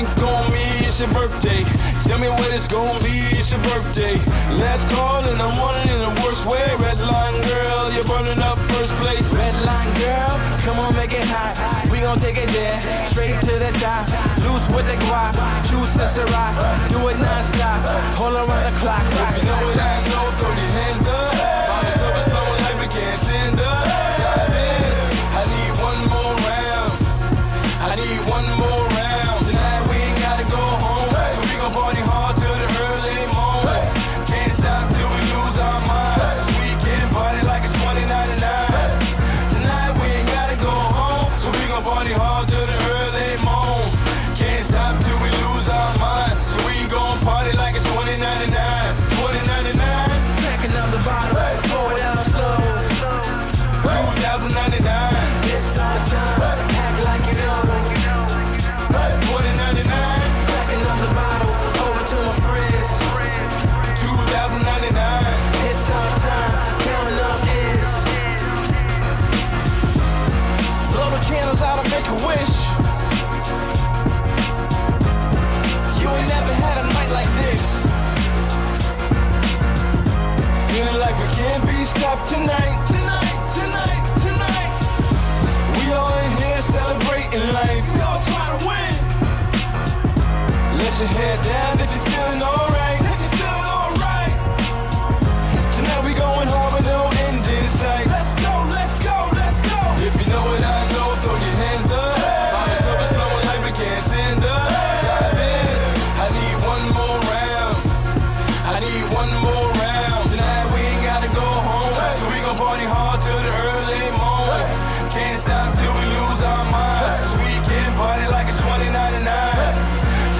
drink on me, it's your birthday. Tell me what it's gonna be, it's your birthday. Last call and I'm wanting in the worst way. Red line girl, you're burning up first place. Red line girl, come on make it hot. We gon' take it there, straight to the top. Loose with the guap, juice and Ciroc. Do it non-stop, all around the clock. If you know what I know, throw your hands up. All the service flowing like we can't stand up. I need one more round. I need one more round. Tonight we ain't gotta go home, so we gon' party hard till the early morning. Can't stop till we lose our minds. We can party like it's 2099. Tonight we ain't gotta go home, so we gon' party hard till the early morning. Can't stop till we lose our minds. So we gon' party like it's 2099. 2099. Pack another bottle, pour it out slow. 2099. It's our time. Act like you know. 2099. Pack another bottle, over to my friends. 2099. It's our time. Counting up is. Blow the candles out and make a wish. You ain't never had a night like this. Feeling like we can't be stopped tonight. We all in here celebrating life. We all try to win. Let your head down if you're feeling alright. Tonight we going hard with no end in sight. Let's go. If you know what I know, throw your hands up. All the service flowing like we can't stand up. I need one more round. I need one more round. Tonight we ain't gotta go home, so we gon' party hard till the early morning. Can't stop till we lose our minds. So we can party like it's 2099.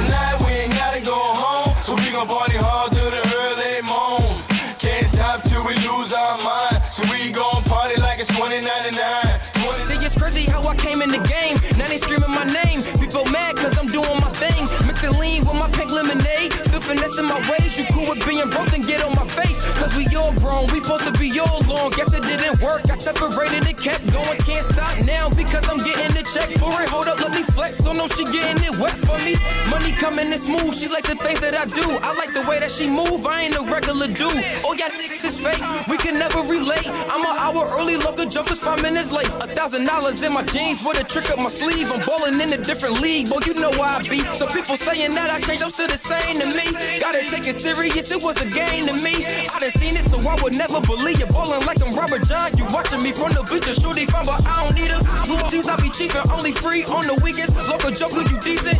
Tonight we ain't gotta go home, so we gon' party hard till the early morning. Can't stop till we lose our minds. So we gon' party like it's 2099. See, it's crazy how I came in the game. Now they screaming my name. People mad cause I'm doing my thing. Mixing lean with my pink lemonade. Still finessing my ways. You cool with being broke, then get on my face. Cause we all grown, we supposed to be all alone. Guess it didn't work, I separated and kept going. Can't stop now because I'm getting the check for it. Hold up, let me flex, so no she getting it wet for me. Money coming in smooth, she like the things that I do. I like the way that she move, I ain't a regular dude. Oh yeah, niggas is fake, we can never relate. I'm an hour early, local jokers 5 minutes late. $1,000 in my jeans with a trick up my sleeve. I'm ballin' in a different league, boy you know why I be. So people saying that I changed, I'm still the same to me. Gotta take it serious, it was a game to me. I done seen it, so I would never believe it. Ballin' like I'm Robert John, you watching me from the bleachers. Shorty fine, but I don't need her. 2 teams, I be cheapin', only free on the weekends. Local joker, you decent.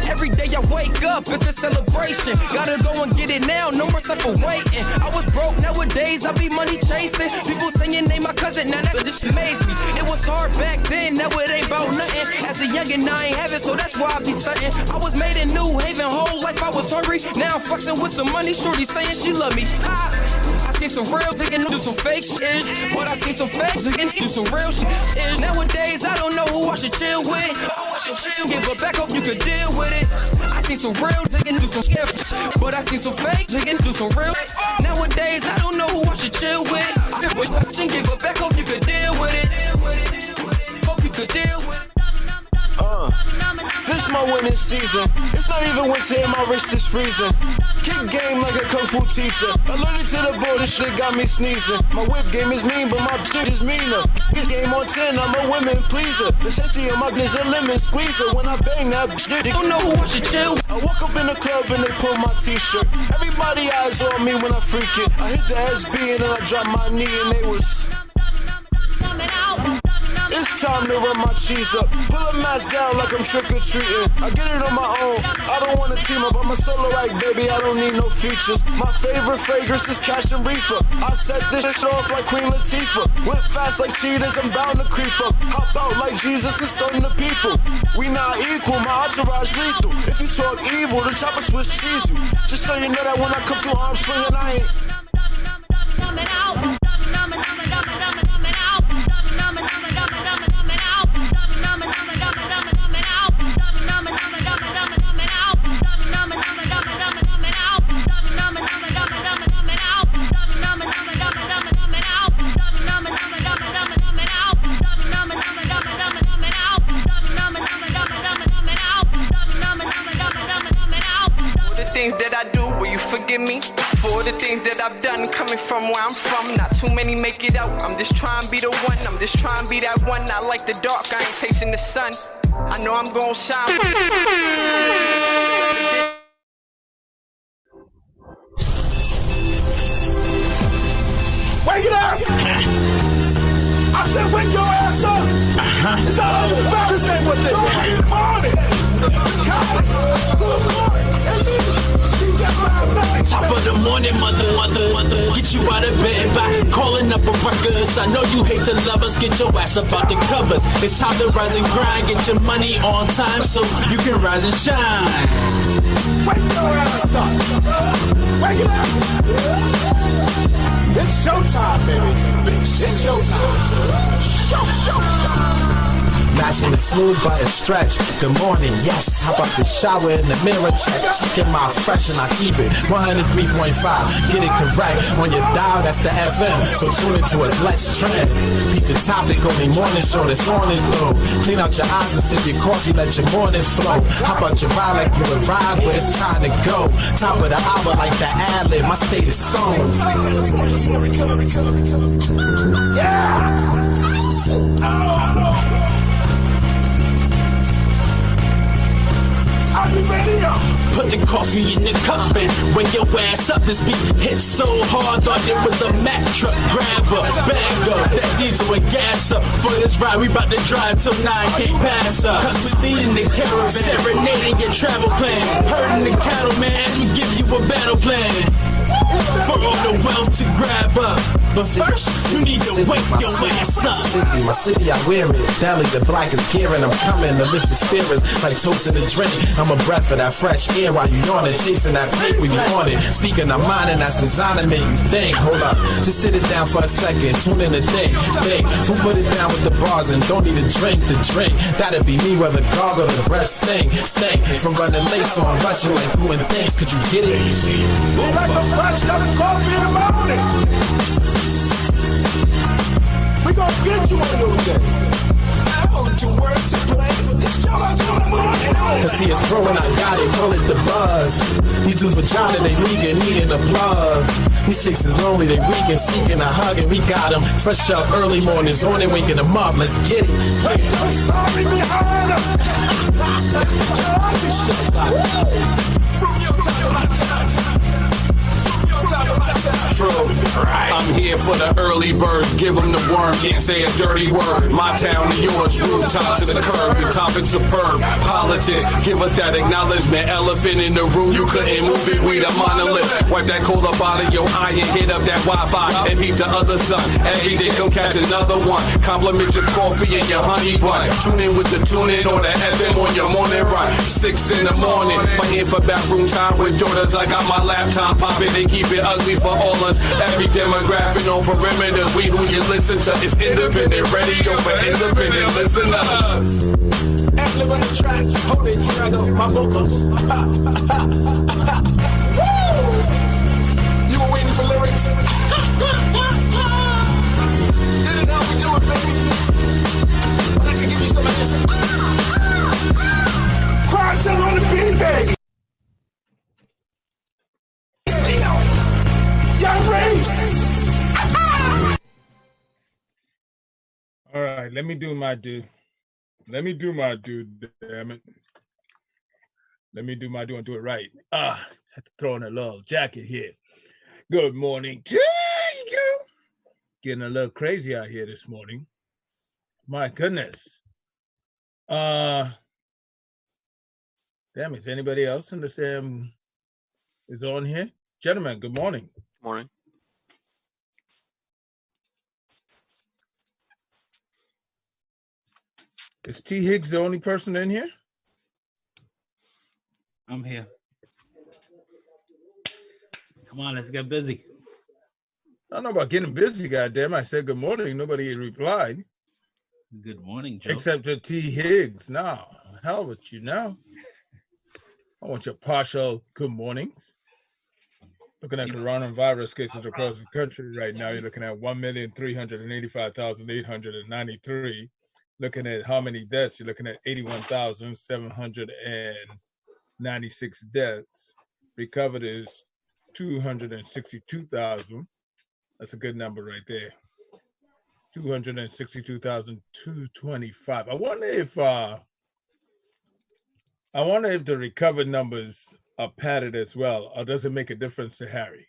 Every day I wake up, it's a celebration. Gotta go and get it now, no more time for waiting. I was broke, nowadays I be money chasing. People saying they my cousin, now that this amazed me. It was hard back then, now it ain't about nothing. As a youngin', I ain't have it, so that's why I be stuntin'. I was made in New Haven, whole life I was hungry. Now I'm flexing with some money, shorty saying she love me. I see some real diggin', do some fake shit. But I see some fake diggin', do some real shit. Nowadays I don't know who I should chill with. Give her back, hope you could deal with it. I see some real diggin', do some shit. But I see some fake diggin', do some real. Nowadays I don't know who I should chill with. Give her back, hope you could deal with it. Hope you could deal with it. This my winning season. It's not even winter and my wrist is freezing. Kick game like a kung fu teacher. Allergic to the board, this shit got me sneezing. My whip game is mean, but my shit is meaner. This game on 10, I'm a women pleaser. The safety of my is a lemon squeezer. When I bang that shit, they don't know who I should chill. I walk up in the club and they pull my t-shirt. Everybody eyes on me when I freak it. I hit the SB and then I drop my knee and they was... It's time to run my cheese up. Pull a mask down like I'm trick-or-treating. I get it on my own, I don't wanna team up. I'm a solo act, baby, I don't need no features. My favorite fragrance is Cash and Reefer. I set this shit off like Queen Latifah. Whip fast like cheetahs, I'm bound to creep up. Hop out like Jesus and stun the people. We not equal, my entourage lethal. If you talk evil, the chopper switch cheese you. Just so you know that when I come through arm swinging, I ain't of things that I've done coming from where I'm from. Not too many make it out. I'm just trying to be the one. I'm just trying to be that one. I like the dark. I ain't chasing the sun. I know I'm gonna shine. Wake it up! I said wake your ass up! It's not all about the same with it. Good morning! Top of the morning, mother, get you out of bed by calling up a ruckus. I know you hate to love us, get your ass up out the covers. It's time to rise and grind, get your money on time so you can rise and shine. Wake your ass up! Wake it up! It's showtime, baby. It's showtime. Show. Nice and smooth but a stretch. Good morning, yes. How about the shower in the mirror check? Checking my fresh and I keep it 103.5. Get it correct on your dial, that's the FM. So tune into us, let's trend. Beat the topic on the morning show that's on and low. Clean out your eyes and sip your coffee, let your morning flow. How about your ride like you arrived, but it's time to go. Top of the hour like the ad-lib, my state is song. Yeah! Oh. Put the coffee in the cup and wake your ass up. This beat hit so hard, thought it was a Mack truck. Grab a bag up, that diesel and gas up. For this ride, we bout to drive till 9 can't pass us. Cause we leading the caravan, serenading your travel plan. Herding the cattle, man, as we give you a battle plan. For all the wealth to grab up. But first, you need to wake your ass up. My city, I wear it. Dally, the black is gearing. I'm coming to lift the spirits like toasting a drink. I'm a breath of that fresh air while you yawning, chasing that paper we be on it. Speaking of mine, and that's design to make you think. Hold up, just sit it down for a second. Tune in to think. Who put it down with the bars and don't need a drink to drink? That'd be me, whether gargle or the breath stink. From running late, so I'm rushing like doing things. Could you get it? Like a fresh cup of coffee in the morning. We gonna get you one of those days. I want your word to play. It's your morning. Cause see it's growing, I got it, call it the buzz. These dudes vagina, they leaking, needing a plug. These chicks is lonely, they weak and seeking a hug, and we got them fresh up early mornings on it, waking them up, let's get it. Hey, I'm sorry behind them. From your time. True. I'm here for the early birds. Give them the worm. Can't say a dirty word. My town to yours. Rooftop to the curb. The topic superb. Politics. Give us that acknowledgement. Elephant in the room. You couldn't move it. We the monolith. Wipe that cold up out of your eye and hit up that Wi-Fi and peep the other sun. Every day come catch another one. Compliment your coffee and your honey bun. Tune in with the tune in or the FM on your morning run. 6 in the morning. Fighting for bathroom time with daughters. I got my laptop popping. They keep it ugly for all us. Every demographic on perimeters. We who you listen to is independent radio for independent listeners. Ad-lib on the track, hold it, here I go, my vocals. You were waiting for lyrics. Did it how we do it, baby. But I can give you some answer. Quantum on the beat, baby. Young Race. All right, let me do my due. Damn it. Let me do my due and do it right. Had to throw in a little jacket here. Good morning to you. Getting a little crazy out here this morning. My goodness. Damn, is anybody else in the is on here? Gentlemen, good morning. Morning. Is T. Higgs the only person in here? I'm here. Come on, let's get busy. I don't know about getting busy, goddamn. I said good morning. Nobody replied. Good morning, Joe. Except for T. Higgs. No, hell with you now. I want your partial good mornings. Looking at coronavirus cases across the country right now, you're looking at 1,385,893. Looking at how many deaths, you're looking at 81,796 deaths. Recovered is 262,000. That's a good number right there. 262,225. I wonder if the recovered numbers are padded as well, or does it make a difference to Harry?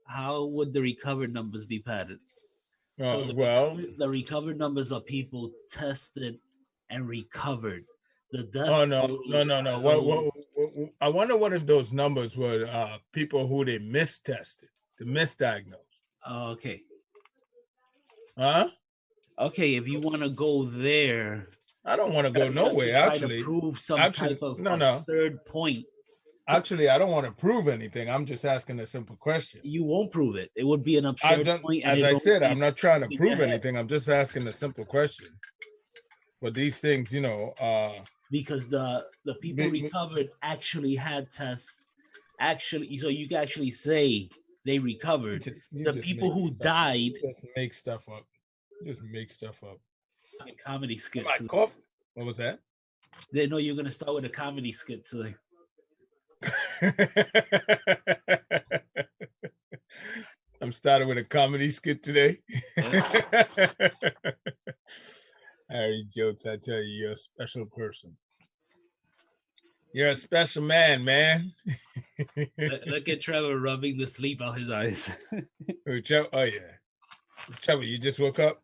How would the recovered numbers be padded? The recovered numbers are people tested and recovered. The death. Oh no. I wonder what if those numbers were people who they mistested, the misdiagnosed. Oh, okay. Huh? Okay, if you want to go there, I don't want to go nowhere. Actually, to prove some type of third point. Actually, I don't want to prove anything. I'm just asking a simple question. You won't prove it. It would be an absurd point. As I said, I'm not trying to prove anything. I'm just asking a simple question. But these things, because the people recovered actually had tests. Actually, so you can actually say they recovered. The people who died just make stuff up. Just make stuff up. A comedy skit. What was that? They know you're gonna start with a comedy skit today. I'm starting with a comedy skit today. Harry Jokes, I tell you, you're a special person. You're a special man, man. Look at Trevor rubbing the sleep out his eyes. Oh yeah. Trevor, you just woke up?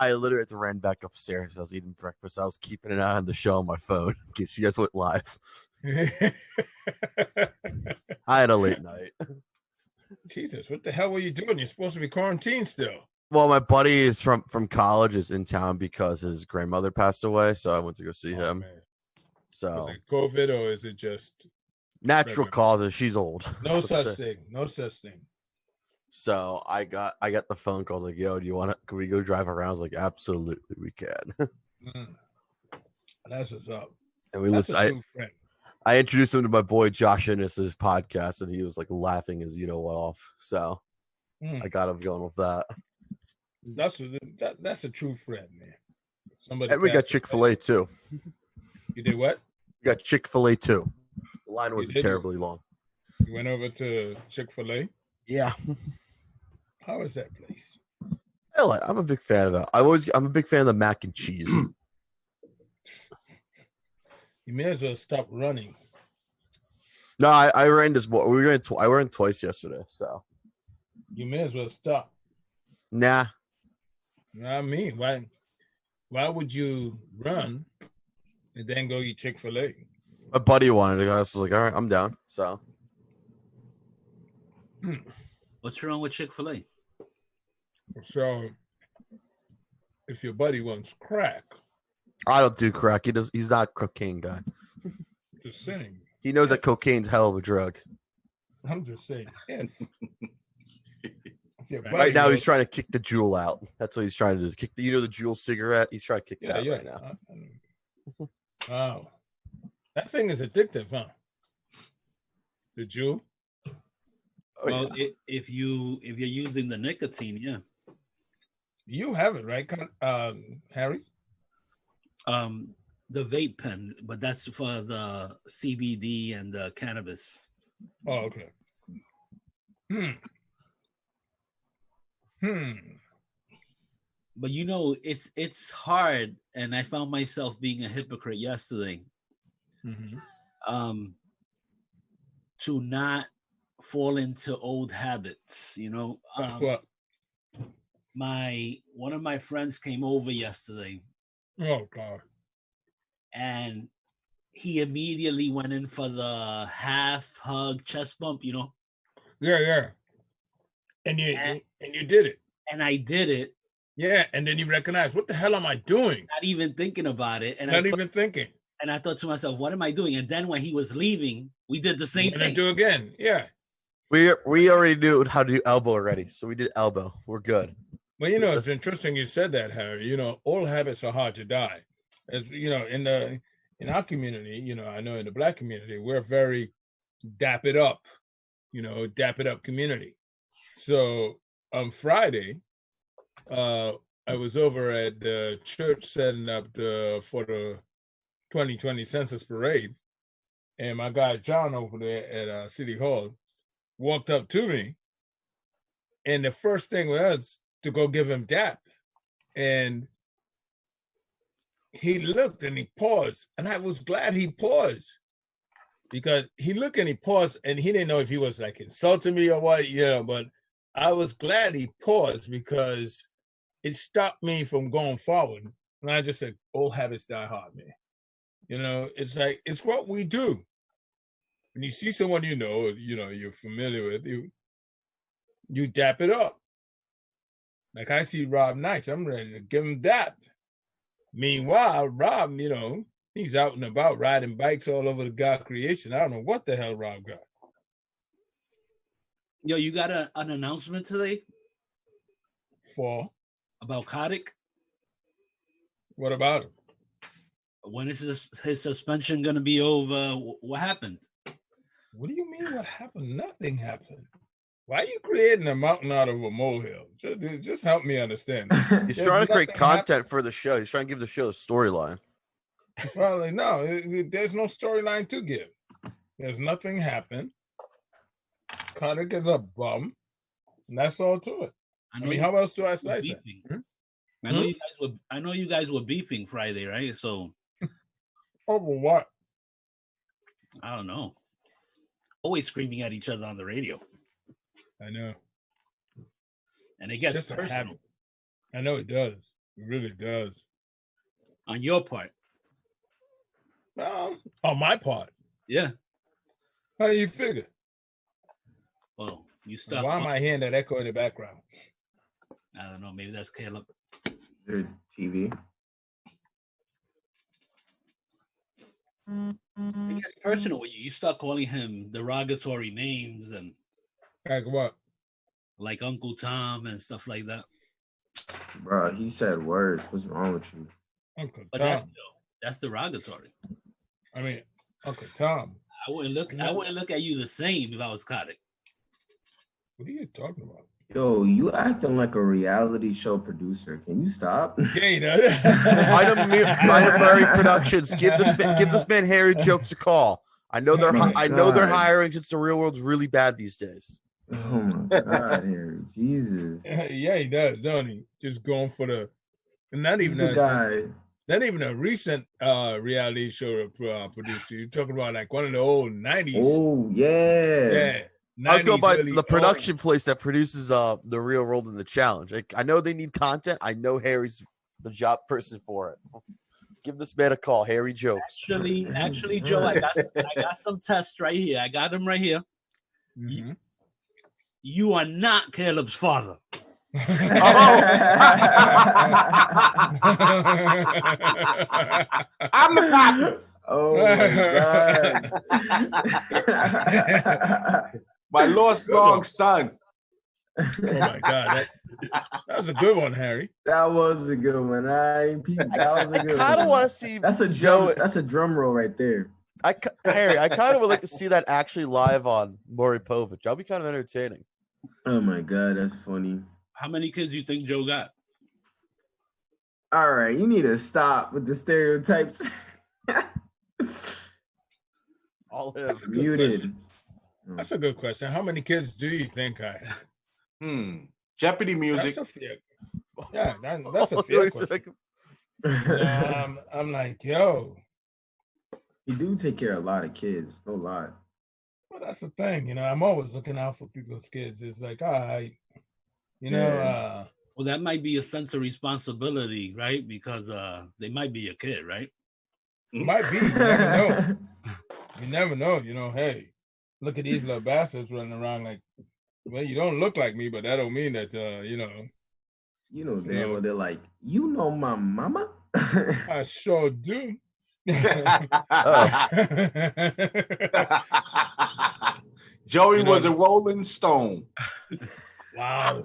I literally had to ran back upstairs. I was eating breakfast. I was keeping an eye on the show on my phone in case you guys went live. I had a late night. Jesus, what the hell were you doing? You're supposed to be quarantined still. Well, my buddy is from college is in town because his grandmother passed away, so I went to go see him. Man. So is it COVID or is it just natural causes? She's old. No such thing. No such thing. So I got the phone call like, yo, can we go drive around? I was like, absolutely we can. That's what's up. And we listen. I introduced him to my boy Josh Ennis's podcast, and he was like laughing his off. So I got him going with that. That's a true friend, man. And we got Chick-fil-A too. You did what? We got Chick-fil-A too. The line wasn't terribly long. You went over to Chick-fil-A? Yeah. How is that place? I'm a big fan of that. I'm a big fan of the mac and cheese. You may as well stop running. No, I ran this. I ran twice yesterday, so you may as well stop. Nah. I mean, why would you run and then go eat Chick-fil-A? My buddy wanted to go. I was like, all right, I'm down. So. What's wrong with Chick-fil-A? So, if your buddy wants crack, I don't do crack. He's not a cocaine guy. Just saying. He knows that cocaine's hell of a drug. I'm just saying. Right now, he's trying to kick the Juul out. That's what he's trying to do. Kick the Juul cigarette. He's trying to kick that right now. Wow, that thing is addictive, huh? The Juul. Well, if you're using the nicotine, yeah. You have it, right, Harry? The vape pen, but that's for the CBD and the cannabis. Oh, okay. But it's hard, and I found myself being a hypocrite yesterday. To not fall into old habits, what? One of my friends came over yesterday. Oh God. And he immediately went in for the half hug chest bump, Yeah. And you did it. And I did it. Yeah, and then you recognize, what the hell am I doing? Not even thinking about it. And not even thinking. And I thought to myself, what am I doing? And then when he was leaving, we did the same thing. Do again. Yeah. We already knew how to do elbow already. So we did elbow. We're good. Well, it's interesting you said that, Harry. Old habits are hard to die. As in our community, I know in the Black community, we're very dap it up community. So on Friday, I was over at the church setting up for the 2020 census parade, and my guy John over there at City Hall walked up to me, and the first thing was to go give him dap, and he looked and he paused, and I was glad he paused because he looked and he paused, and he didn't know if he was like insulting me or what, but I was glad he paused because it stopped me from going forward. And I just said, old habits die hard, man. It's like, it's what we do. When you see someone you're familiar with, you dap it up. Like I see Rob Nice, I'm ready to give him dap. Meanwhile, Rob, he's out and about riding bikes all over the God creation. I don't know what the hell Rob got. Yo, you got an announcement today? About Kotick? What about him? When is his suspension going to be over? What happened? What do you mean what happened? Nothing happened. Why are you creating a mountain out of a molehill? Just help me understand. He's trying to create content for the show. He's trying to give the show a storyline. Well, no, there's no storyline to give. There's nothing happened. Kotick is a bum, and that's all to it. I mean, how else do I slice it? I know you guys were beefing Friday, right? So over what? I don't know. Always screaming at each other on the radio. I know. And it gets personal. I know it does. It really does. On your part. On my part. Yeah. How do you figure? Well, you stop. Why am I hearing that echo in the background? I don't know. Maybe that's Caleb. Their TV. It gets personal with you. You start calling him derogatory names and like what? Like Uncle Tom and stuff like that. Bro, he said words. What's wrong with you? Uncle Tom. That's derogatory. I mean, Uncle Tom. I wouldn't look at you the same if I was Kotick. What are you talking about? Yo, you acting like a reality show producer. Can you stop? Yeah, he does. Item Murray Productions. Give this man Harry Jokes a call. I know they're hiring since the real world's really bad these days. Oh my God, Harry, Jesus. Yeah, he does, don't he? Just going for the not even a recent reality show producer. You're talking about like one of the old 90s. Oh yeah. Yeah. I was going by the production place that produces the Real World and the Challenge. I know they need content. I know Harry's the job person for it. Give this man a call, Harry Jokes. Actually, Joe, I got some tests right here. I got them right here. Mm-hmm. You are not Caleb's father. I'm the father. Oh my God. My lost long son. Oh my God. That was a good one, Harry. That was a good one. That was a good one. I kind of want to see that's a drum roll right there. Harry, I kind of would like to see that actually live on Maury Povich. That'll be kind of entertaining. Oh my God, that's funny. How many kids do you think Joe got? All right, you need to stop with the stereotypes. All him. Muted. That's a good question. How many kids do you think I have? Jeopardy music. That's a fair question. I'm like, yo. You do take care of a lot of kids, no lie. Well, that's the thing. I'm always looking out for people's kids. It's like, all right, well, that might be a sense of responsibility, right? Because they might be a kid, right? Might be. You never know. You never know. Hey, look at these little bastards running around like, well, you don't look like me, but that don't mean that, damn well they're like, my mama? I sure do. Joey was a Rolling Stone. Wow.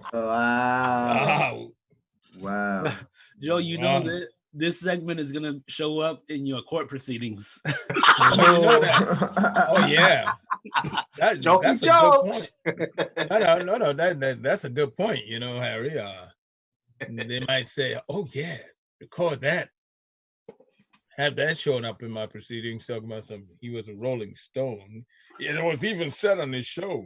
Joe, know that this segment is gonna show up in your court proceedings. Oh yeah. That's Joey Jones. No. That's a good point. Harry. They might say, "Oh yeah, record that." have that showing up in my proceedings, talking about he was a Rolling Stone. Yeah, it was even said on his show.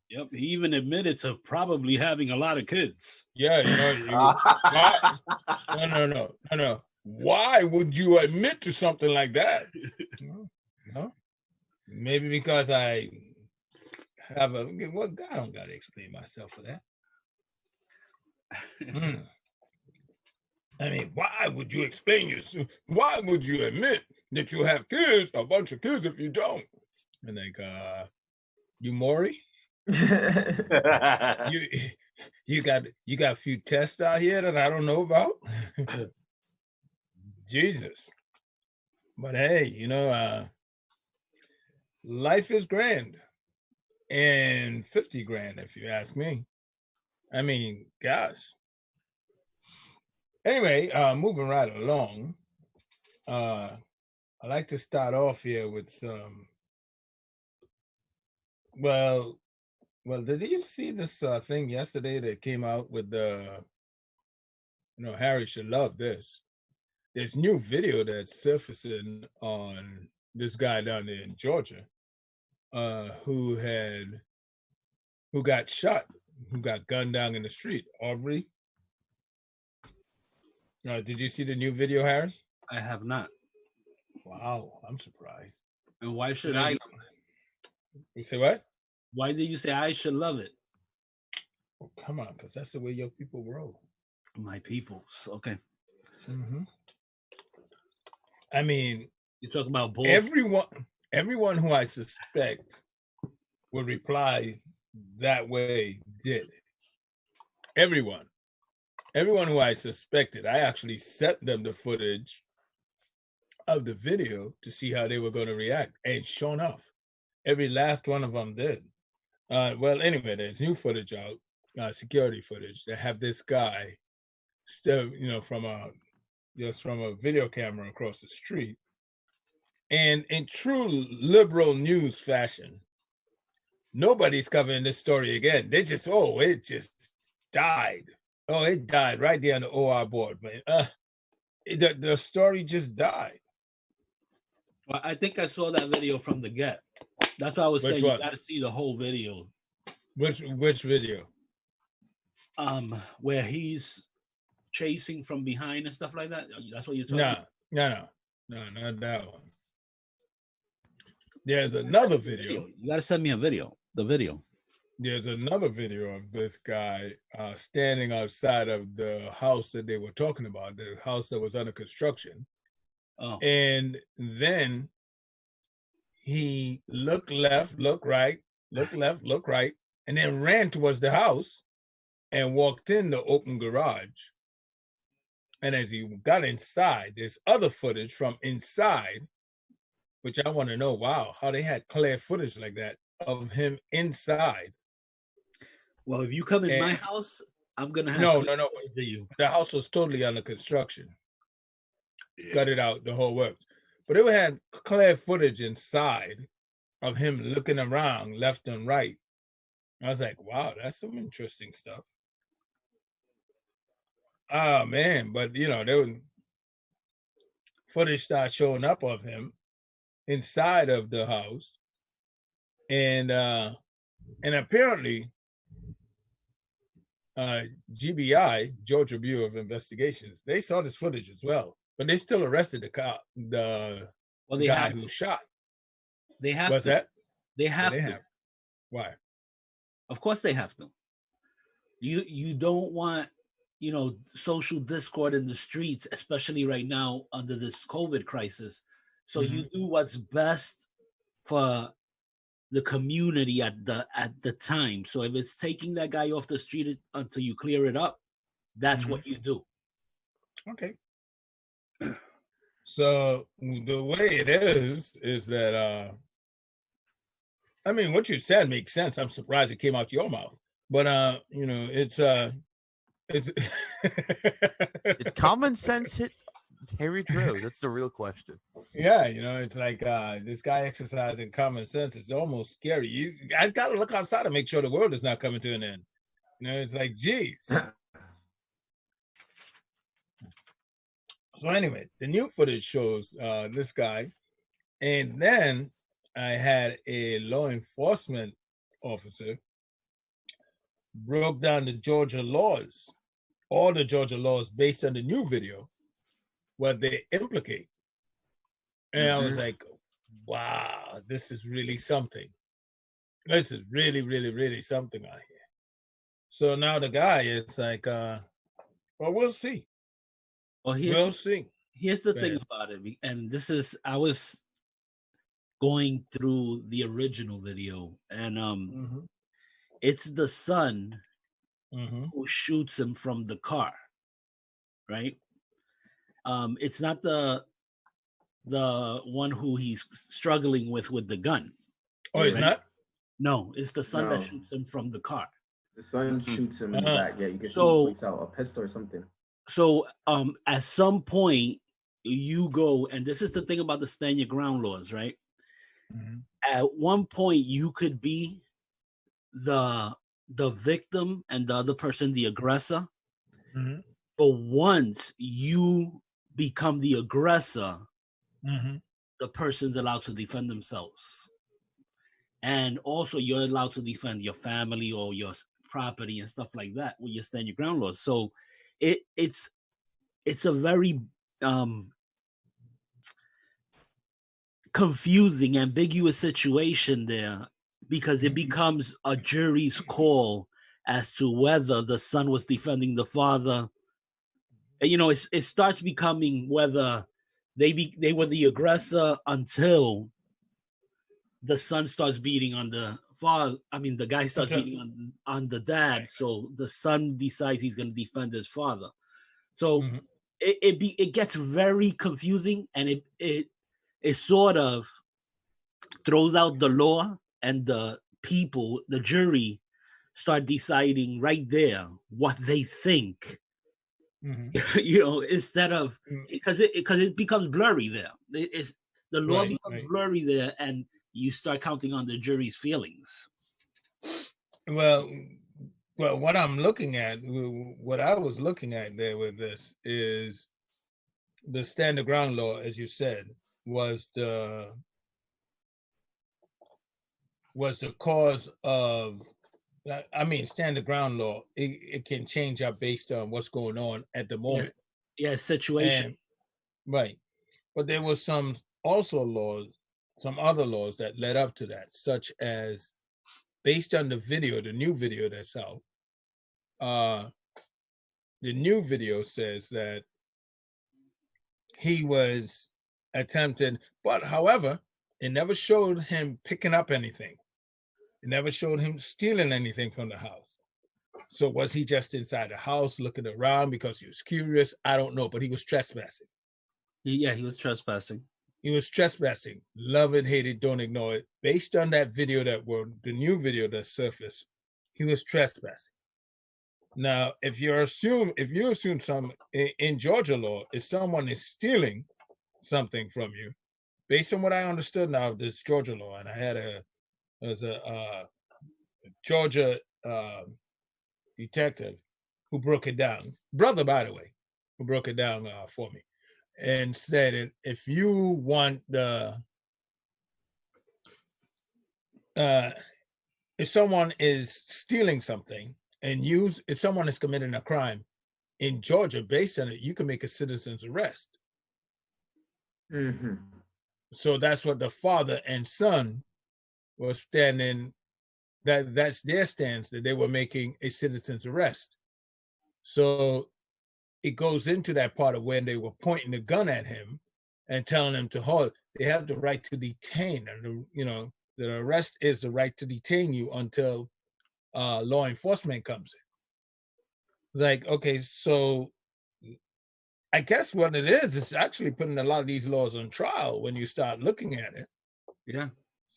Yep, he even admitted to probably having a lot of kids. Yeah, no. Why would you admit to something like that? No. Maybe because I have I don't gotta explain myself for that. I mean, why would you explain yourself? Why would you admit that you have kids, a bunch of kids, if you don't? And like, you Maury? you got a few tests out here that I don't know about. Jesus. But hey, life is grand. And 50 grand, if you ask me. I mean, gosh. Anyway, moving right along. I like to start off here with some. Well, did you see this thing yesterday that came out with Harry should love this. There's new video that's surfacing on this guy down there in Georgia, who got shot, who got gunned down in the street. Aubrey, did you see the new video, Harry? I have not. Wow, I'm surprised. And why should I? You say what? Why did you say I should love it? Oh, come on, because that's the way your people roll. My people. Okay. Mm-hmm. I mean, you talk about both. Everyone who I suspect would reply that way did it. Everyone who I suspected, I actually sent them the footage of the video to see how they were going to react. And sure enough, every last one of them did. Well, anyway, there's new footage out, security footage, that have this guy still, from a video camera across the street. And in true liberal news fashion, nobody's covering this story again. They just, it just died. Oh, it died right there on the OR board, man. The story just died. Well, I think I saw that video from the get. That's why I was saying you got to see the whole video. Which video? Where he's chasing from behind and stuff like that. That's what you're talking about? No, not that one. There's another video. You got to send me a video. The video. There's another video of this guy standing outside of the house that they were talking about, the house that was under construction. Oh. And then he looked left, looked right, looked left, looked right, and then ran towards the house and walked in the open garage. And as he got inside, there's other footage from inside, which I want to know, wow, how they had clear footage like that of him inside. Well, if you come in my house, I'm going to have no. You. The house was totally under construction. Yeah. Got it out, the whole works. But it had clear footage inside of him looking around left and right. I was like, wow, that's some interesting stuff. Oh, man. But, there was footage started showing up of him inside of the house. And apparently, GBI, Georgia Bureau of Investigations, they saw this footage as well. But they still arrested the cop, the guy who shot. They have What's to. that? They have to. Why? Of course they have to. You don't want, social discord in the streets, especially right now under this COVID crisis. So you do what's best for the community at the time. So if it's taking that guy off the street until you clear it up, that's what you do. Okay. So the way it is that what you said makes sense. I'm surprised it came out your mouth. But it's Did common sense hit Harry Droz? That's the real question. Yeah, it's like this guy exercising common sense is almost scary. I gotta look outside to make sure the world is not coming to an end. It's like, geez. So anyway, the new footage shows this guy, and then I had a law enforcement officer broke down the Georgia laws, all the Georgia laws based on the new video, what they implicate. And I was like, wow, this is really something. This is really, really, really something out here. So now the guy is like, well, we'll see. Well, we'll see. Here's the thing about it, and this is, I was going through the original video, and it's the son who shoots him from the car, right? It's not the one who he's struggling with the gun. Oh, it's not? No, it's the son that shoots him from the car. The son shoots him in the back. Yeah, you can see he takes out a pistol or something. So at some point you go, and this is the thing about the stand your ground laws, right? At one point you could be the victim and the other person the aggressor. But once you become the aggressor, the person's allowed to defend themselves. And also you're allowed to defend your family or your property and stuff like that with your stand your ground laws. So it's a very confusing, ambiguous situation there, because it becomes a jury's call as to whether the son was defending the father. And, you know, it starts becoming whether they were the aggressor until the son starts beating on the father. I mean, the guy starts beating on the dad. So the son decides he's going to defend his father. So it gets very confusing, and it sort of throws out the law, and the people, the jury, start deciding right there what they think. You know, instead of because it becomes blurry there. It's the law becomes blurry there, and you start counting on the jury's feelings. Well, what I'm looking at, what I was looking at there with this is the stand your ground law, as you said, was the cause of. I mean, stand your ground law, it can change up based on what's going on at the moment. Yeah, situation. And, right. But there was some other laws that led up to that, such as based on the video, the new video that's out. The new video says that he was attempted, but however, it never showed him picking up anything. It never showed him stealing anything from the house. So was he just inside the house looking around because he was curious? I don't know, but he was trespassing. Yeah, he was trespassing. He was trespassing. Love it, hate it, don't ignore it. Based on that video the new video that surfaced, he was trespassing. Now, if you assume some in Georgia law, if someone is stealing something from you, based on what I understood now of this Georgia law, and I had a Georgia detective who broke it down, brother, by the way, who broke it down for me, and said if you want if someone is stealing something and if someone is committing a crime in Georgia, based on it, you can make a citizen's arrest. So that's what the father and son were standing, that's their stance, that they were making a citizen's arrest. So it goes into that part of when they were pointing the gun at him and telling him to hold. They have the right to detain, and the arrest is the right to detain you until law enforcement comes in. It's like, okay, so I guess what it is actually putting a lot of these laws on trial when you start looking at it. Yeah.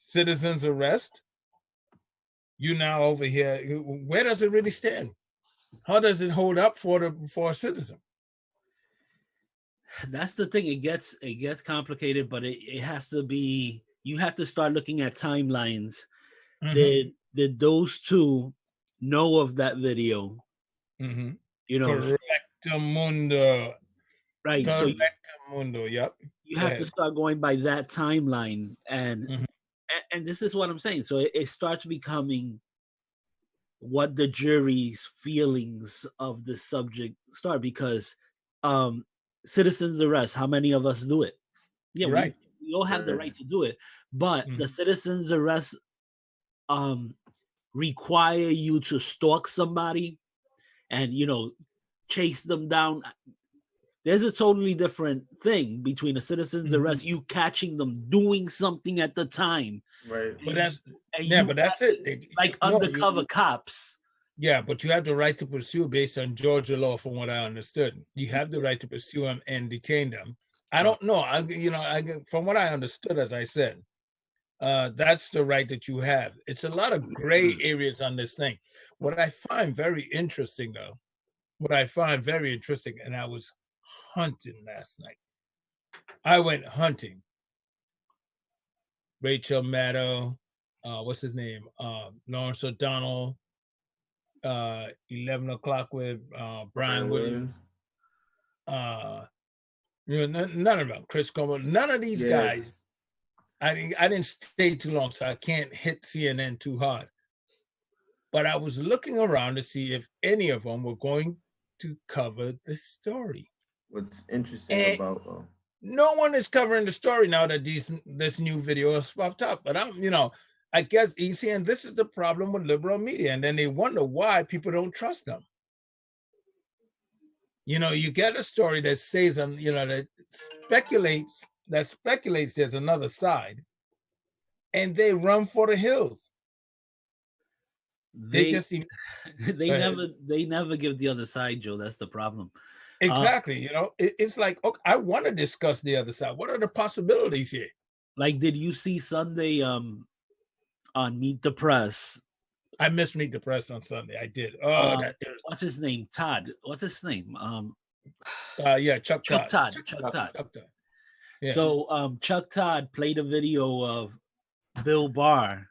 Citizen's arrest. You now over here, where does it really stand? How does it hold up for a citizen? That's the thing. It gets complicated, but it has to be. You have to start looking at timelines. Did those two know of that video? Correctamundo. Right. So Mundo, yep. You have to start going by that timeline, and and this is what I'm saying. So it starts becoming what the jury's feelings of the subject start, because citizens arrest, how many of us do it? Yeah, right. We all have the right to do it, but the citizens arrest require you to stalk somebody and chase them down. There's a totally different thing between a citizen's arrest, you catching them doing something at the time. Right. But that's it. Like undercover cops. Yeah, but you have the right to pursue based on Georgia law, from what I understood. You have the right to pursue them and detain them. I don't know. From what I understood, as I said, that's the right that you have. It's a lot of gray areas on this thing. What I find very interesting, though, and I was hunting last night. I went hunting. Rachel Maddow, what's his name? Lawrence O'Donnell, 11 o'clock with Brian Williams. None of them, Chris Como, none of these guys. I didn't stay too long, so I can't hit CNN too hard. But I was looking around to see if any of them were going to cover the story. What's interesting about no one is covering the story now that this new video has popped up. But I guess and this is the problem with liberal media, and then they wonder why people don't trust them. You get a story that says that speculates there's another side, and they run for the hills. They never give the other side, Joe. That's the problem. Exactly. It's like, okay, I want to discuss the other side. What are the possibilities here? Like, did you see Sunday on Meet the Press? I missed Meet the Press on Sunday. I did. What's his name? Todd. What's his name? Chuck Todd. Yeah. So Chuck Todd played a video of Bill Barr,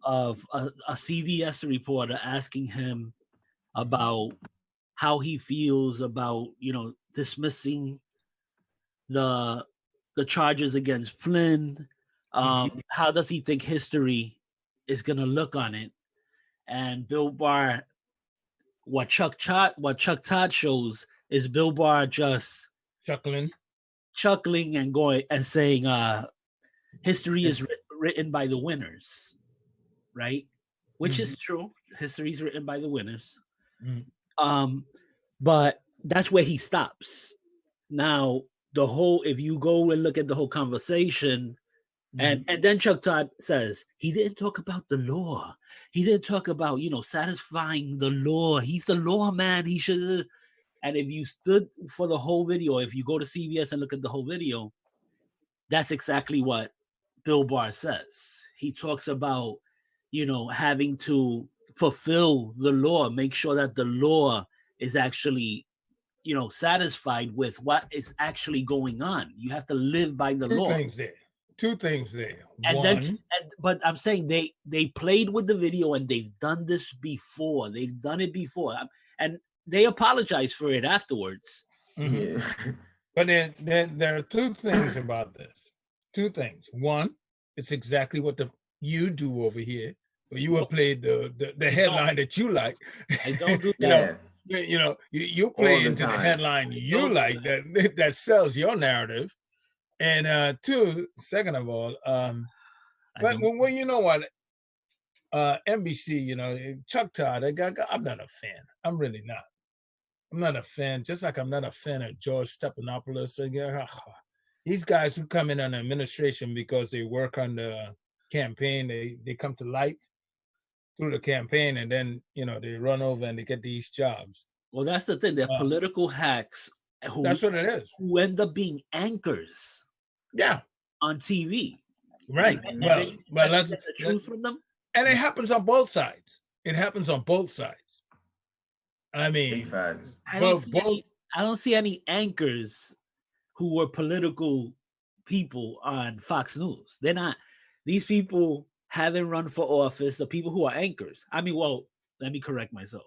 of a CBS reporter asking him about how he feels about dismissing the charges against Flynn. How does he think history is gonna look on it? And Bill Barr, what Chuck Todd shows is Bill Barr just chuckling and going and saying history is written by the winners, right? Which is true. History is written by the winners. But that's where he stops. Now, if you go and look at the whole conversation, and then Chuck Todd says he didn't talk about the law. He didn't talk about satisfying the law. He's the law man. He should. And if you stood for the whole video, if you go to CBS and look at the whole video, that's exactly what Bill Barr says. He talks about having to fulfill the law, make sure that the law is actually satisfied with what is actually going on. You have to live by the law. Two things there. But I'm saying they played with the video, and they've done this before. They've done it before, and they apologize for it afterwards. But there are two things about this. Two things. One, it's exactly what you do over here. Where you will play the headline that you like. I don't do that. You play into the headline you like that sells your narrative. And second of all, but you know what, NBC, Chuck Todd, I'm not a fan. I'm really not. I'm not a fan. Just like I'm not a fan of George Stephanopoulos. These guys who come in on administration because they work on the campaign, they come to light through the campaign, and then they run over and they get these jobs. Well, that's the thing. They're political hacks. That's what it is. Who end up being anchors. Yeah. On TV. Right. Well, that's the truth from them. And it happens on both sides. I mean, I don't see any anchors who were political people on Fox News. They're not. These people haven't run for office. The people who are anchors. I mean, well, let me correct myself.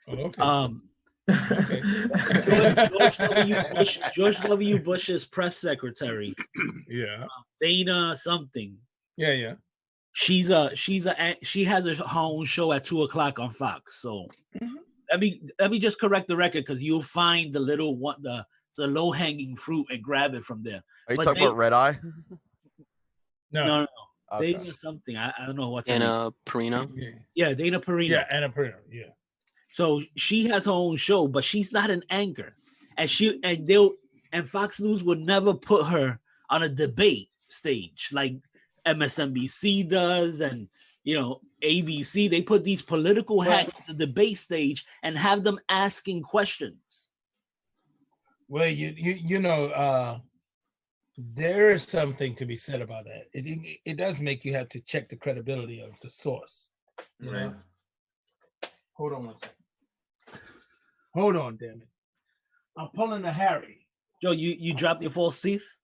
Okay. George W. Bush's press secretary. Yeah. Dana something. Yeah. She has her own show at 2:00 on Fox. So let me just correct the record because you'll find the little one, the low hanging fruit and grab it from there. Are you talking about Red Eye? No. Okay. Dana something. I don't know what's Anna Perino. Yeah, Dana Perino. Yeah, Anna Perino. Yeah. So she has her own show, but she's not an anchor, and Fox News would never put her on a debate stage like MSNBC does, and ABC. They put these political hacks on the debate stage and have them asking questions. Well, you know, there is something to be said about that. It does make you have to check the credibility of the source. You know? Hold on 1 second. Hold on, damn it. I'm pulling a Harry. Joe, you dropped your false teeth?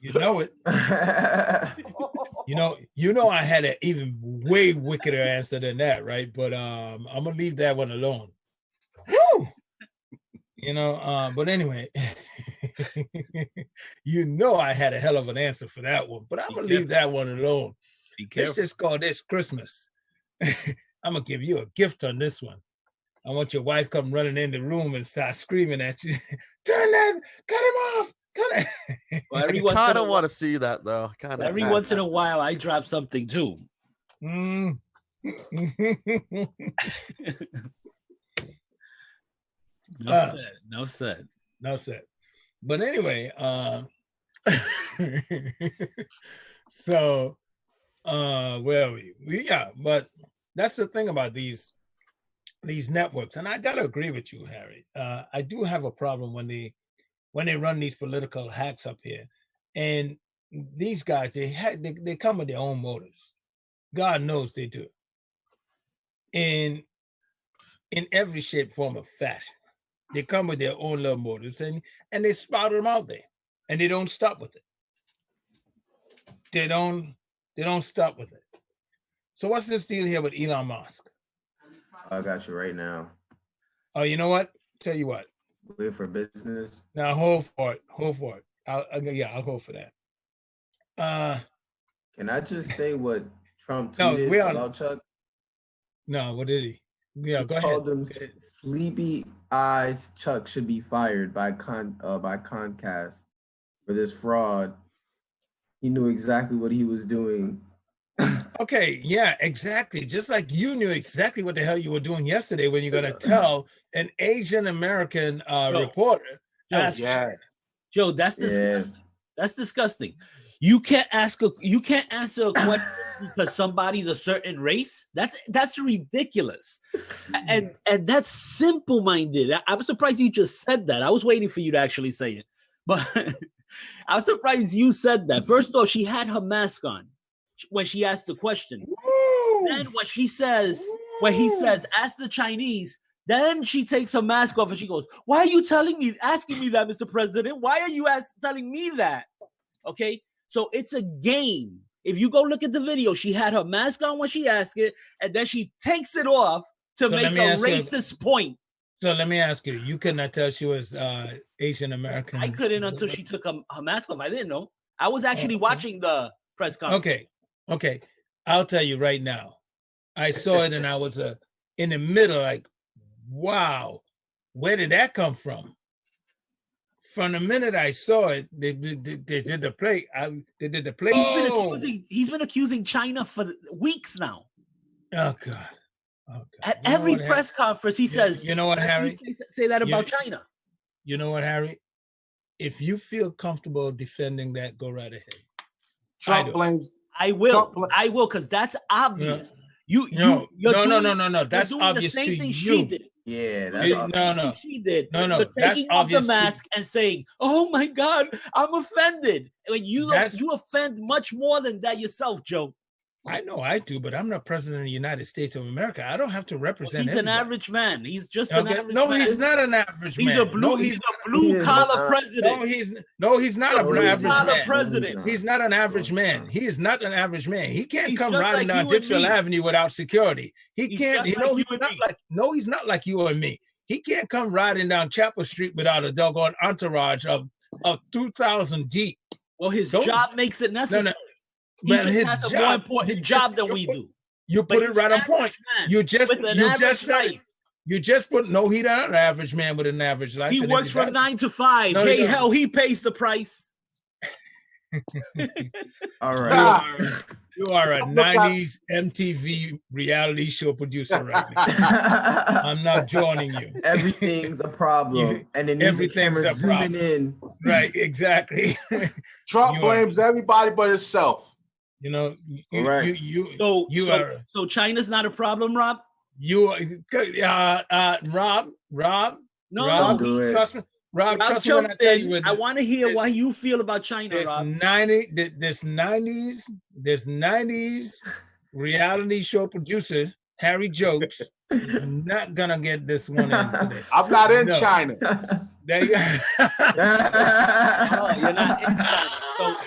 You know it. you know I had an even way wickeder answer than that, right? But I'm gonna leave that one alone. Woo! But anyway, I had a hell of an answer for that one, but I'm gonna leave that one alone. Let's just call this Christmas. I'm gonna give you a gift on this one. I want your wife come running in the room and start screaming at you. Turn that, cut him off. Well, I kind of want to see that though. Every once in a while, I drop something too. No said. But anyway, so where are we? But that's the thing about these networks, and I gotta agree with you, Harry. I do have a problem when they run these political hacks up here, and these guys they come with their own motives. God knows they do. In every shape, form, or fashion, they come with their own little motives, and they spout them out there, and they don't stop with it. They don't stop with it. So what's this deal here with Elon Musk? I got you right now. Oh, you know what? Tell you what. Wait for business. Now hold for it. I'll go for that. Can I just say what Trump tweeted about Chuck? No, what did he? Yeah, go ahead. Called him sleepy eyes. Chuck should be fired by Comcast for this fraud. He knew exactly what he was doing. Okay, yeah, exactly. Just like you knew exactly what the hell you were doing yesterday when you're going to tell an Asian American reporter. Joe, that's disgusting. That's disgusting. You can't answer a question because somebody's a certain race. That's ridiculous, and that's simple-minded. I was surprised you just said that. I was waiting for you to actually say it, but I was surprised you said that. First of all, she had her mask on when she asked the question. Then when he says, ask the Chinese, then she takes her mask off and she goes, why are you asking me that, Mr. President? Why are you telling me that? Okay, so it's a game. If you go look at the video, she had her mask on when she asked it, and then she takes it off to make a racist point. So let me ask you, you could not tell she was Asian American? I couldn't until she took her mask off. I didn't know. I was actually watching the press conference. Okay. I'll tell you right now. I saw it and I was in the middle like, wow, where did that come from? From the minute I saw it, they did the play. They did the play. He's been accusing China for weeks now. Oh God. At every press conference, he says, you know what, Harry? Say that about China. You know what, Harry? If you feel comfortable defending that, go right ahead. Trump blames. I will, because that's obvious. No. That's obvious to you. She did. Yeah, that's she did. No. Taking off the mask and saying, "Oh my God, I'm offended." When you offend much more than that yourself, Joe. I know I do, but I'm not president of the United States of America. I don't have to represent. He's an average man. He's just an average man. No, he's not an average man. He's a blue collar president. No, he's not an average man. President. He's not an average man. He is not an average man. He can't come riding down Dixwell Avenue without security. He can't. He's not like you or me. he can't come riding down Chapel Street without a doggone entourage of 2,000 deep. Well, his job makes it necessary. He Well, just his has a job- more important job than we do. You But put it he's right an on point. average man You just with an you average just said it. life. You just put no. He's not an average man with an average life. He And works if from he's 9 to 5. No, he Hey, doesn't. hell, he pays the price. All right. You are a Look at- 90s MTV reality show producer right now. I'm not joining you. Everything's a problem, and then Everything's camera a zooming problem. in. Right, exactly. Trump You are- blames everybody but himself. You know, you, Right. So, you so, are so China's not a problem, Rob? you are Rob. No, Rob, do it. trust me. Rob, Rob trust me when I jumped tell in. you what I want to hear why you feel about China, this Rob. 90s reality show producer Harry Jokes not gonna get this one in today. I'm not in No. China. There you No, you're not in China.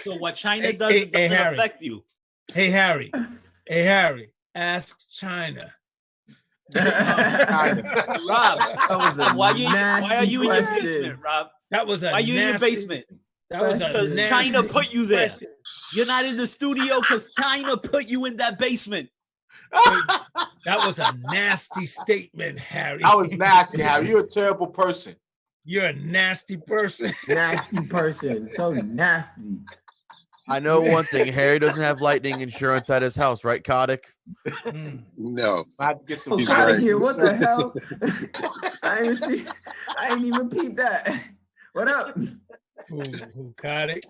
So what China does it doesn't Harry. affect you. Hey Harry, ask China. Rob, That was a why are nasty you in your question. basement, Rob? That was a Why are you in your nasty- basement? That was a Because nasty China put you there. question. You're not in the studio because China put you in that basement. That was a nasty statement, Harry. I was nasty, Harry. You're a terrible person. You're a nasty person. Nasty person. So nasty. I know one thing. Harry doesn't have lightning insurance at his house, right, Kodik? No. I had to get some. Oh, He's out right. here. What the hell? I ain't even peep that. What up? Who caught it?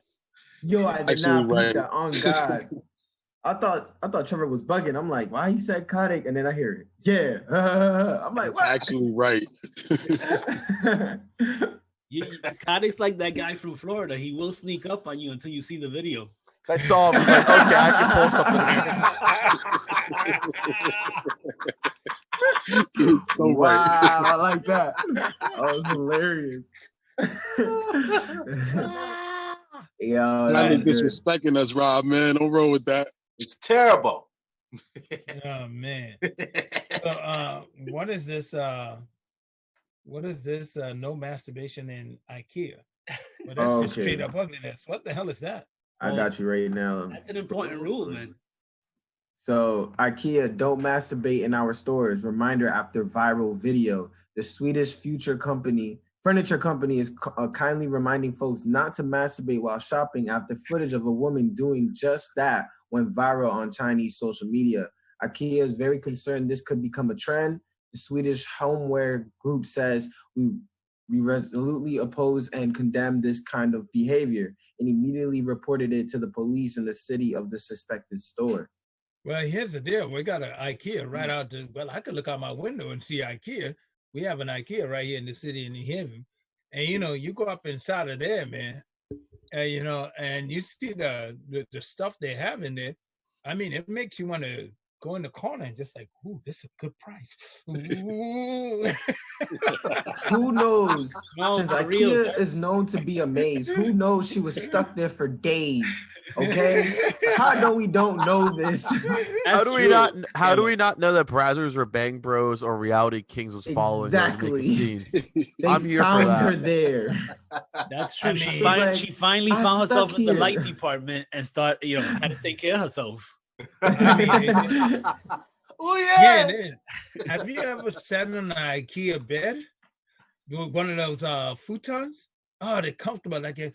Yo, I did Actually, not peep right. that. On God. I thought Trevor was bugging. I'm like, why he said Kodik? And then I hear it. Yeah. I'm like, what? Actually, right. Kadik's like that guy from Florida. He will sneak up on you until you see the video. I saw him. I was like, okay, I can pull something. So Wow, right. I like that. That was hilarious. Yo, Not that was good. disrespecting us, Rob, man. Don't roll with that. It's terrible. Oh man. So, what is this? No masturbation in IKEA. Well, that's just Okay. straight up ugliness. What the hell is that? I got you right now. That's an important rule, man. So, IKEA, don't masturbate in our stores. Reminder after viral video. The Swedish furniture company is kindly reminding folks not to masturbate while shopping after footage of a woman doing just that went viral on Chinese social media. IKEA is very concerned this could become a trend. The Swedish homeware group says we resolutely oppose and condemn this kind of behavior and immediately reported it to the police in the city of the suspected store. Well, here's the deal. We got an IKEA right out to, well, I could look out my window and see IKEA. We have an IKEA right here in the city in New Haven. And, you know, you go up inside of there, man, you know, and you see the stuff they have in there. I mean, it makes you want to go in the corner and just like, ooh, this is a good price. Ooh. Who knows? No, Since for IKEA real. is known to be a maze, who knows she was stuck there for days? Okay, how know we don't know this? How do we not? How do we not know that Brazzers or Bang Bros or Reality Kings was following her to make a scene? They I'm here for found that. her there. That's true. I she, mean- Like, she finally I'm found herself stuck in the here. light department and had to take care of herself. Oh Yeah, yeah. it is. Have you ever sat on an IKEA bed? One of those futons? Oh, they're comfortable. Like, ooh,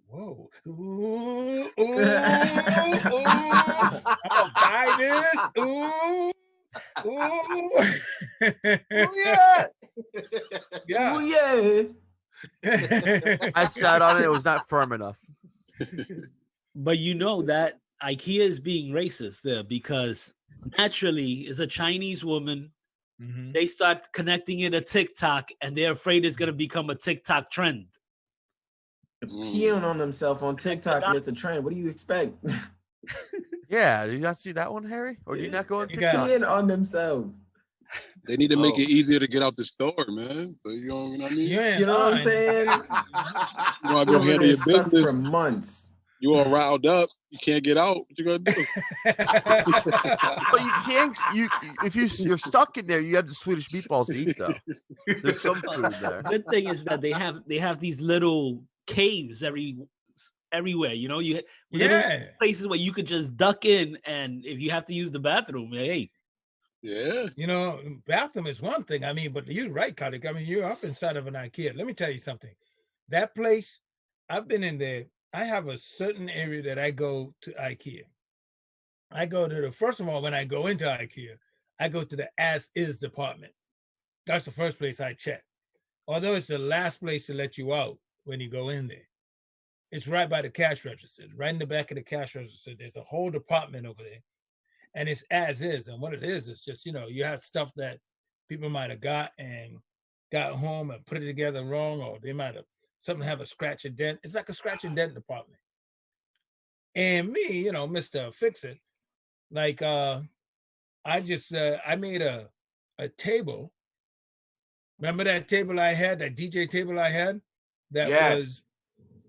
whoa, ooh, ooh, ooh. I'm gonna buy this. Ooh, ooh. Oh yeah. Yeah. Oh yeah. I sat on it. It was not firm enough. But you know that IKEA is being racist there because naturally it's a Chinese woman. Mhm. They start connecting it to TikTok and they're afraid it's going to become a TikTok trend. Peeing on themselves on TikTok and it's a trend. What do you expect? Yeah, did you not see that one, Harry? Or did you not go on You got- TikTok? Peeing on themselves. They need to make Oh. it easier to get out the store, man. So you know what I mean? Yeah, You know what I'm saying? You want to We go over handle there your stuck business. for months. You all riled up. You can't get out. What you gonna do? But you can't. If you're stuck in there, you have the Swedish meatballs to eat though. There's some food there. Good thing is that they have these little caves everywhere. You know, little places where you could just duck in, and if you have to use the bathroom, hey. Yeah. You know, bathroom is one thing. I mean, but you're right, Kadik. I mean, you're up inside of an IKEA. Let me tell you something. That place, I've been in there. I have a certain area that I go to IKEA. I go to first of all, when I go into IKEA, I go to the as is department. That's the first place I check. Although it's the last place to let you out when you go in there. It's right by the cash register. Right in the back of the cash register, there's a whole department over there. And it's as is. And what it is just, you know, you have stuff that people might have got home and put it together wrong, or they might have something have a scratch and dent. It's like a scratch and dent department. And me, you know, Mr. Fix It, like I made a table. Remember that table I had, that DJ table I had?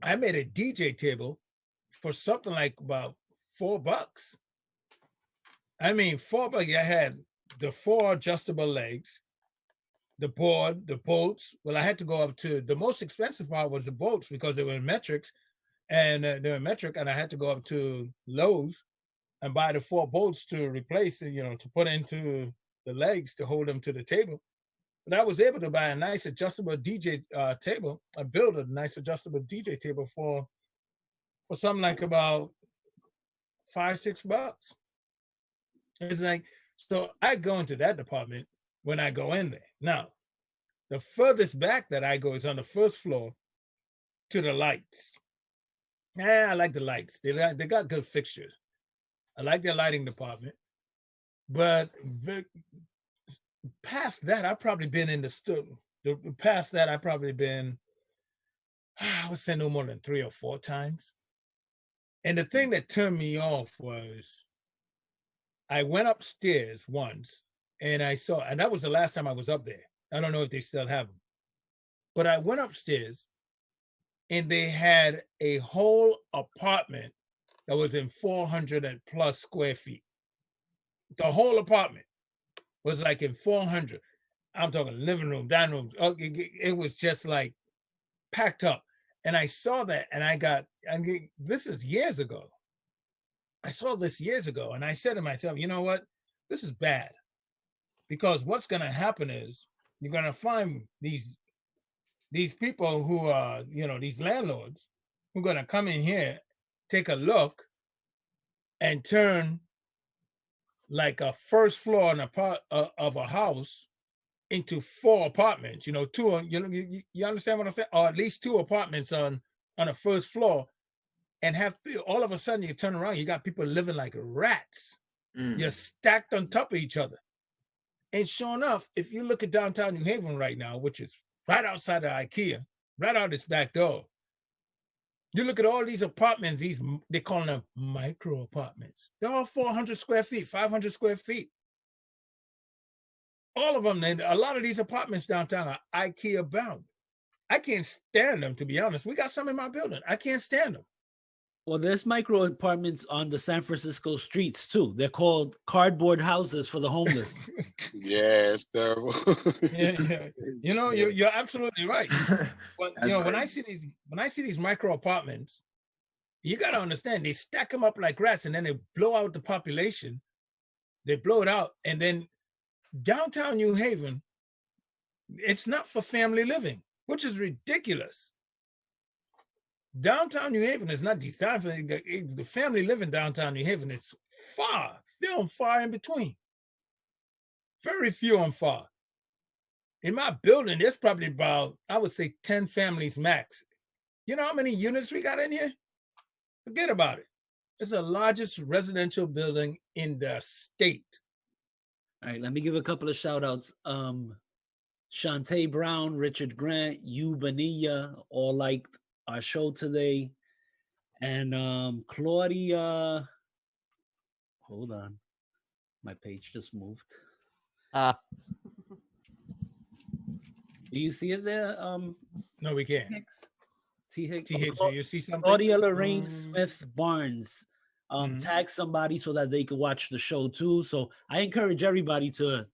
I made a DJ table for something like about $4. I mean, $4. I had the 4 adjustable legs, the board, the bolts. Well, I had to go up to the most expensive part was the bolts because they were in metrics, and I had to go up to Lowe's and buy the 4 bolts to replace, you know, to put into the legs to hold them to the table. But I was able to buy a nice adjustable DJ table. I built a nice adjustable DJ table for something like about $5-6. It's like, so I go into that department when I go in there. Now, the furthest back that I go is on the first floor to the lights. Yeah, I like the lights. They got good fixtures. I like their lighting department. But past that, I've probably been in past that, I've probably been, I would say no more than 3 or 4 times. And the thing that turned me off was I went upstairs once and and that was the last time I was up there. I don't know if they still have them. But I went upstairs and they had a whole apartment that was in 400 plus square feet. The whole apartment was like in 400. I'm talking living room, dining room. It was just like packed up. And I saw that and this is years ago. I saw this years ago and I said to myself, you know what? This is bad. Because what's going to happen is you're going to find these people who are, you know, these landlords who are going to come in here, take a look and turn like a first floor of a house into 4 apartments, you know, 2, you understand what I'm saying? Or at least 2 apartments on a first floor, and have all of a sudden you turn around, you got people living like rats. You're stacked on top of each other. And sure enough, if you look at downtown New Haven right now, which is right outside of IKEA, right out its back door, you look at all these apartments, they call them micro apartments. They're all 400 square feet, 500 square feet. All of them, and a lot of these apartments downtown are IKEA bound. I can't stand them, to be honest. We got some in my building. I can't stand them. Well, there's micro apartments on the San Francisco streets too. They're called cardboard houses for the homeless. Yeah, it's terrible. Yeah. You know, you're absolutely right. But you know, when I see these micro apartments, you got to understand they stack them up like rats, and then they blow out the population. They blow it out, and then downtown New Haven, it's not for family living, which is ridiculous. Downtown New Haven is not designed for the family living. Downtown New Haven is few and far in between. Very few and far. In my building, there's probably about, I would say, 10 families max. You know how many units we got in here? Forget about it. It's the largest residential building in the state. All right, let me give a couple of shout outs. Shantae Brown, Richard Grant, Yu Bonilla, all liked our show today. And Claudia, hold on. My page just moved. Do you see it there? No, we can't. T. Hicks. You see something? Claudia Lorraine Smith Barnes. Tag somebody so that they can watch the show too. So I encourage everybody to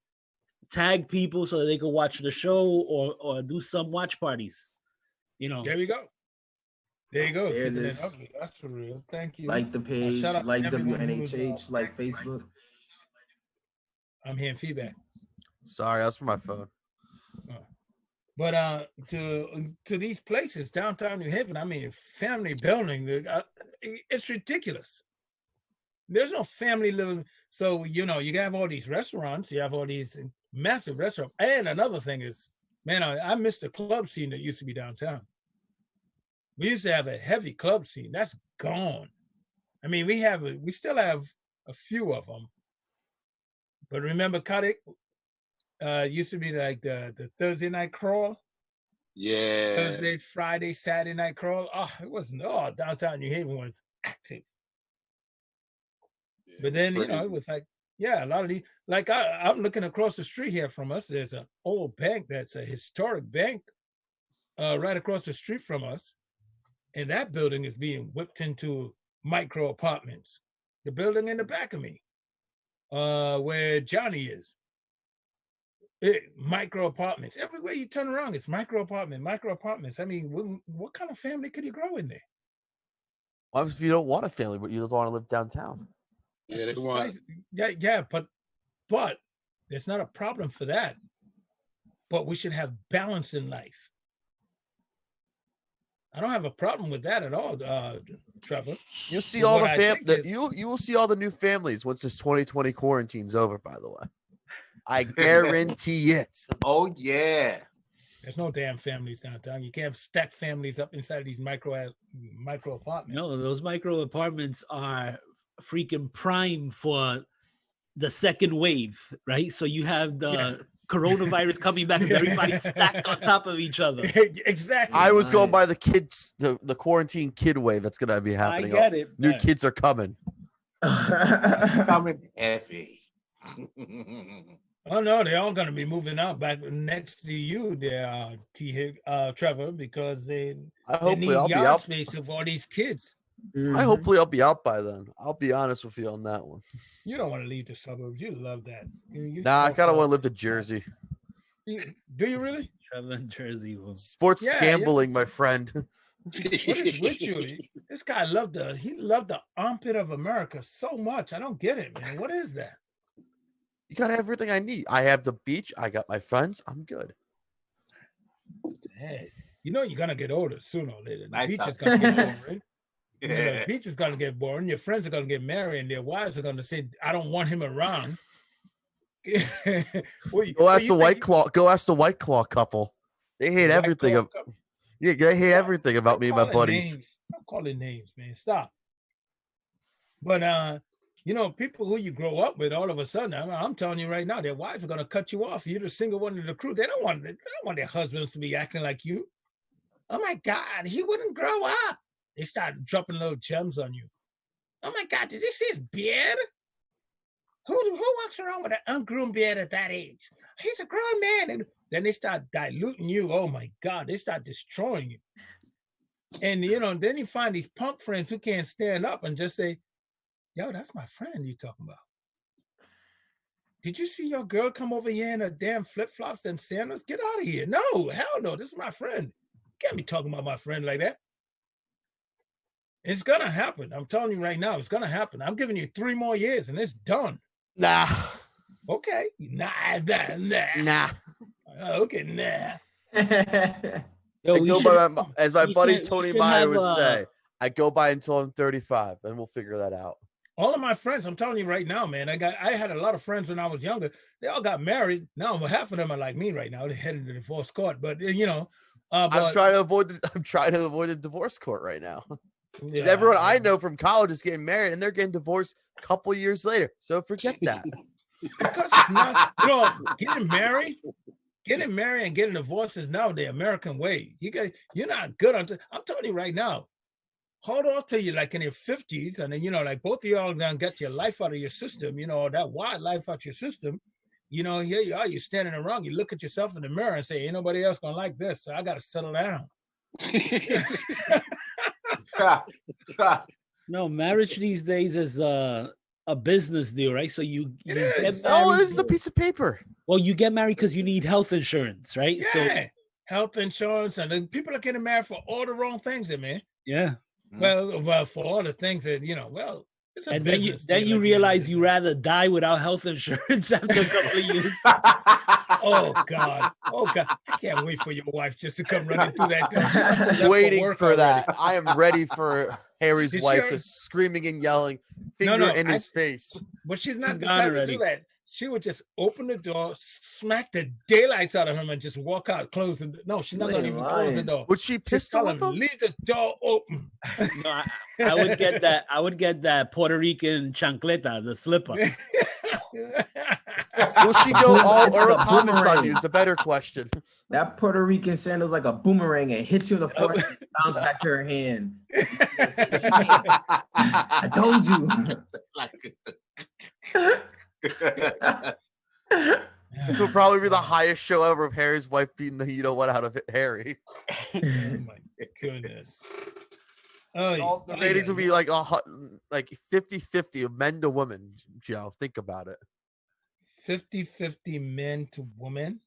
tag people so that they can watch the show or do some watch parties. You know. There we go. There you go. There it Keeping it is. ugly. That's for real. Thank you. Like the page, shout out to like everyone who's, WNHH, like Facebook. I'm hearing feedback. Sorry, that's for my phone. But to these places, downtown New Haven, I mean, family building, it's ridiculous. There's no family living. So, you know, you have all these restaurants, you have all these massive restaurants. And another thing is, man, I miss the club scene that used to be downtown. We used to have a heavy club scene. That's gone. I mean, we still have a few of them. But remember, Kadik used to be like the Thursday night crawl. Yeah. Thursday, Friday, Saturday night crawl. Oh, it wasn't. Oh, downtown New Haven was active. Yeah, but then, pretty. you know, it was like, yeah, a lot of these, like I'm looking across the street here from us. There's an old bank that's a historic bank right across the street from us. And that building is being whipped into micro apartments. The building in the back of me, where Johnny is. Micro apartments. Everywhere you turn around, it's micro apartments. I mean, what kind of family could you grow in there? Well, if you don't want a family, but you don't want to live downtown. Yeah, they want. Yeah, but there's not a problem for that. But we should have balance in life. I don't have a problem with that at all, Trevor. You'll see all you will see all the new families once this 2020 quarantine's over, by the way. I guarantee it. Oh yeah. There's no damn families downtown. You can't stack families up inside of these micro apartments. No, those micro apartments are freaking prime for the second wave, right? So you have the coronavirus coming back and everybody stacked on top of each other. Exactly. I was going by the kids, the quarantine kid wave that's gonna be happening. I get it. New kids are coming. Coming heavy. Oh no, they're all gonna be moving out back next to you there, Trevor, because they need I'll be yard out. space for all these kids. I hopefully I'll be out by then. I'll be honest with you on that one. You don't want to leave the suburbs. You love that. Nah, I kind of want to live to Jersey. Do you really? Trevor in Jersey. Sports gambling, my friend. What is with you? This guy loved the armpit of America so much. I don't get it, man. What is that? You got everything I need. I have the beach. I got my friends. I'm good. Hey, you know you're gonna get older sooner or later. The Nice beach out is gonna get there. boring. You know, the beach is gonna get boring. Your friends are gonna get married, and their wives are gonna say, "I don't want him around." Go ask the White Claw. Go ask the White Claw couple. They hate everything. They hate everything about me and my buddies. Stop calling names, man. Stop. But you know, people who you grow up with, all of a sudden, I'm telling you right now, their wives are gonna cut you off. You're the single one in the crew. They don't want their husbands to be acting like you. Oh my God, he wouldn't grow up. They start dropping little gems on you. Oh my God, did you see his beard? Who walks around with an ungroomed beard at that age? He's a grown man. And then they start diluting you. Oh my God, they start destroying you. And you know, then you find these punk friends who can't stand up and just say, yo, that's my friend you talking about. Did you see your girl come over here in her damn flip-flops and sandals? Get out of here. No, hell no, this is my friend. Can't be talking about my friend like that. It's gonna happen. I'm telling you right now, it's gonna happen. I'm giving you 3 more years and it's done. Nah. Okay. Nah. Okay, nah. Yo, I we go should- by as my we buddy should- we Tony should Meyer have, would say, I go by until I'm 35, and we'll figure that out. All of my friends, I'm telling you right now, man. I had a lot of friends when I was younger. They all got married. Now half of them are like me right now. They're headed to the divorce court. But you know, I'm trying to avoid the divorce court right now. Yeah, Everyone I know from college is getting married, and they're getting divorced a couple years later. So forget that. because it's not, you know, getting married and getting divorced is now the American way. You're not good on. I'm telling you right now. Hold on till you're like in your 50s, and then you know, like both of y'all done get your life out of your system. You know, that wild life out your system. You know, here you are. You're standing around. You look at yourself in the mirror and say, "Ain't nobody else gonna like this, so I got to settle down." No, marriage these days is a business deal, right? So you get married. Oh, it is a piece of paper. Well, you get married because you need health insurance, right? Yeah, So health insurance, and then people are getting married for all the wrong things, man. yeah. Well, for all the things that it's a And business then deal you at the end of realize the you rather die without health insurance after a couple of years. Oh God! I can't wait for your wife just to come running through that door. She must have left Waiting work for already. that. I am ready for Harry's Did she wife already- just screaming and yelling, finger in his face. But she's not She's the gone type already. to do that. She would just open the door, smack the daylights out of him, and just walk out, close the door. No, she's not You going to ain't even close the lying. door. Would she Just pistol tell whip him, him? leave the door open. No, I would get that. I would get that Puerto Rican chancleta, the slipper. Will she go all It's like Earl a Thomas on boomerang. you? Is the better question. That Puerto Rican sandal's like a boomerang and hits you in the forehead and bounce back to her hand. I told you. This will probably be the highest show ever of Harry's wife beating the you know what out of Harry. Oh my goodness. Oh, The ratings will be like 50-50 of men to women, Joe. Think about it. 50-50 men to women.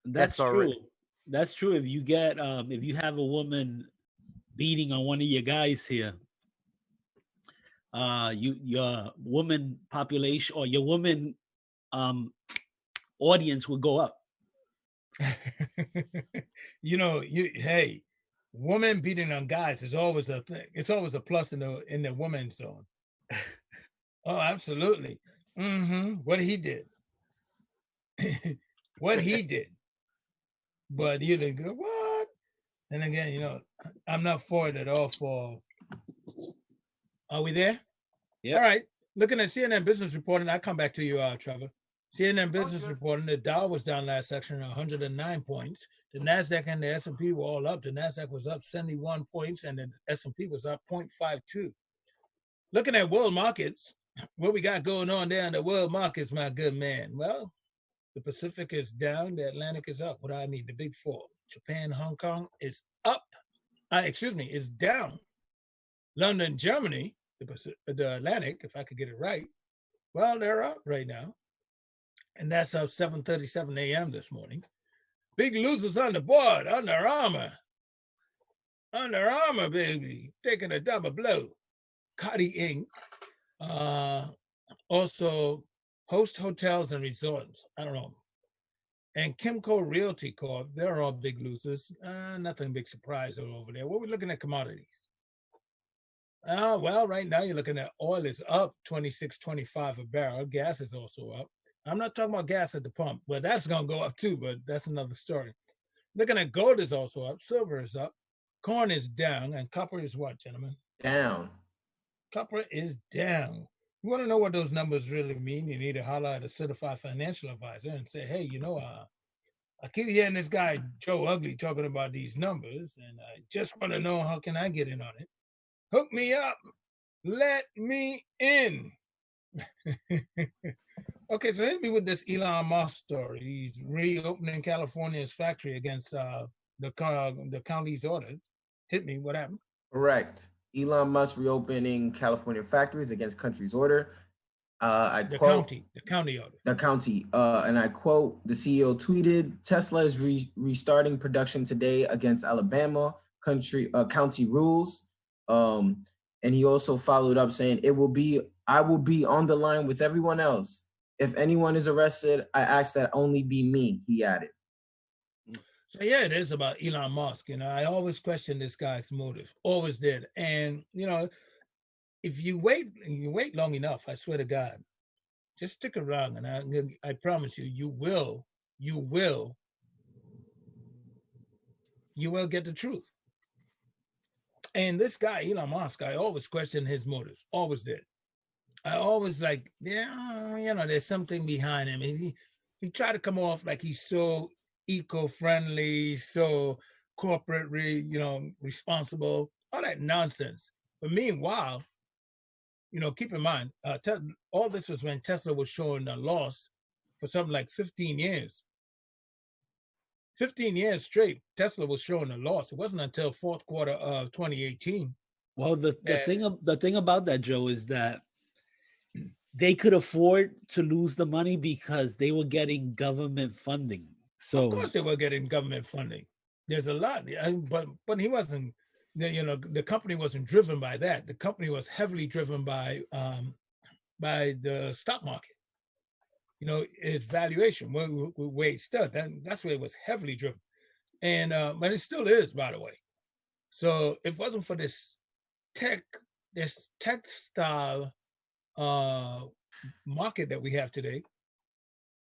That's Yes, true. already. That's true. If you get if you have a woman beating on one of your guys here, your woman population or your woman audience will go up. Hey, woman beating on guys is always a thing. It's always a plus in the women's zone. Oh, absolutely. What he did. What he did. But you didn't go, what? And again, I'm not for it at all. Are we there? Yeah. All right. Looking at CNN business reporting, I come back to you, Trevor. CNN business reporting, the Dow was down last section 109 points. The NASDAQ and the S&P were all up. The NASDAQ was up 71 points and the S&P was up 0.52. Looking at world markets, what we got going on there in the world markets, my good man? Well, the Pacific is down. The Atlantic is up. What do I mean? The big four. Japan, Hong Kong is up. Is down. London, Germany, the Atlantic, if I could get it right, well, they're up right now. And that's up 7:37 a.m. this morning. Big losers on the board. Under Armour. Under Armour, baby. Taking a double blow. Cardi Inc. Also, Host Hotels and Resorts. I don't know. And Kimco Realty Corp. They're all big losers. Nothing big surprise over there. What are we looking at commodities? Well, right now you're looking at oil is up 26.25 a barrel. Gas is also up. I'm not talking about gas at the pump. Well, that's going to go up too, but that's another story. Looking at gold is also up. Silver is up. Corn is down. And copper is what, gentlemen? Down. Copper is down. You want to know what those numbers really mean? You need to holler at a certified financial advisor and say, hey, I keep hearing this guy, Joe Ugly, talking about these numbers, and I just want to know how can I get in on it. Hook me up. Let me in. Okay, so hit me with this Elon Musk story. He's reopening California's factory against the county's order. Hit me. What happened? Correct. Elon Musk reopening California factories against country's order. The county order. The county. And I quote, the CEO tweeted, Tesla is restarting production today against Alabama county rules. And he also followed up saying, I will be on the line with everyone else. If anyone is arrested, I ask that only be me, he added. So yeah, it is about Elon Musk. I always question this guy's motive. Always did. And if you wait long enough, I swear to God, just stick around, and I promise you will get the truth. And this guy, Elon Musk, I always question his motives. Always did. I always there's something behind him. He tried to come off like he's so eco-friendly, so corporate, responsible, all that nonsense. But meanwhile, keep in mind, all this was when Tesla was showing a loss for something like 15 years. 15 years straight, Tesla was showing a loss. It wasn't until fourth quarter of 2018. Well, the thing about that, Joe, is that they could afford to lose the money because they were getting government funding. So of course they were getting government funding. There's a lot, but he wasn't. The company wasn't driven by that. The company was heavily driven by the stock market. Its valuation, where it stood. That's where it was heavily driven, and but it still is, by the way. So if it wasn't for this textile market that we have today,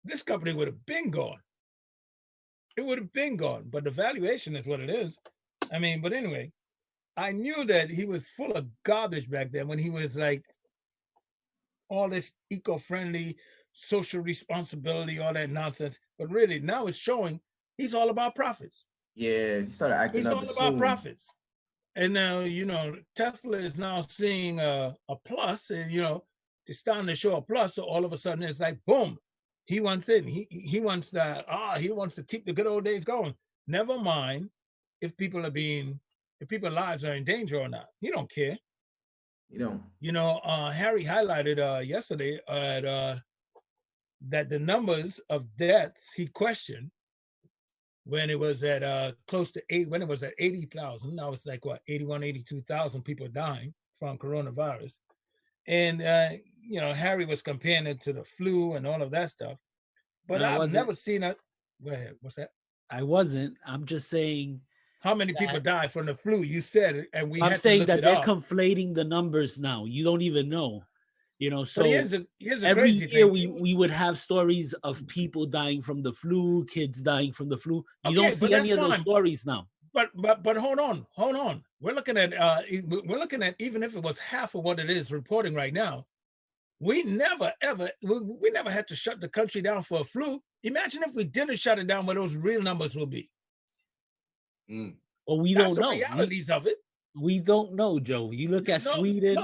this company would have been gone. It would have been gone, but the valuation is what it is. I mean, but anyway, I knew that he was full of garbage back then when he was like all this eco-friendly, social responsibility, all that nonsense. But really, now it's showing he's all about profits. Yeah, he started acting up. He's all about profits. And now, Tesla is now seeing a plus, and, it's starting to show a plus. So all of a sudden it's like, boom, he wants it. He wants that. He wants to keep the good old days going. Never mind if people's lives are in danger or not. He don't care. You don't. Harry highlighted yesterday that the numbers of deaths he questioned when it was at close to 80,000. Now it's like 81, 82,000 people dying from coronavirus. And Harry was comparing it to the flu and all of that stuff. But I've never seen it. Go ahead. What's that? I wasn't. I'm just saying. How many people died from the flu? You said it, and I'm saying that they're conflating the numbers now. You don't even know. So here's a every crazy year thing. we would have stories of people dying from the flu, kids dying from the flu. You don't see any of those stories now. But hold on. We're looking at even if it was half of what it is reporting right now, we never had to shut the country down for a flu. Imagine if we didn't shut it down, what those real numbers will be. Well, we That's don't know the realities of it. We don't know, Joe. You look at Sweden.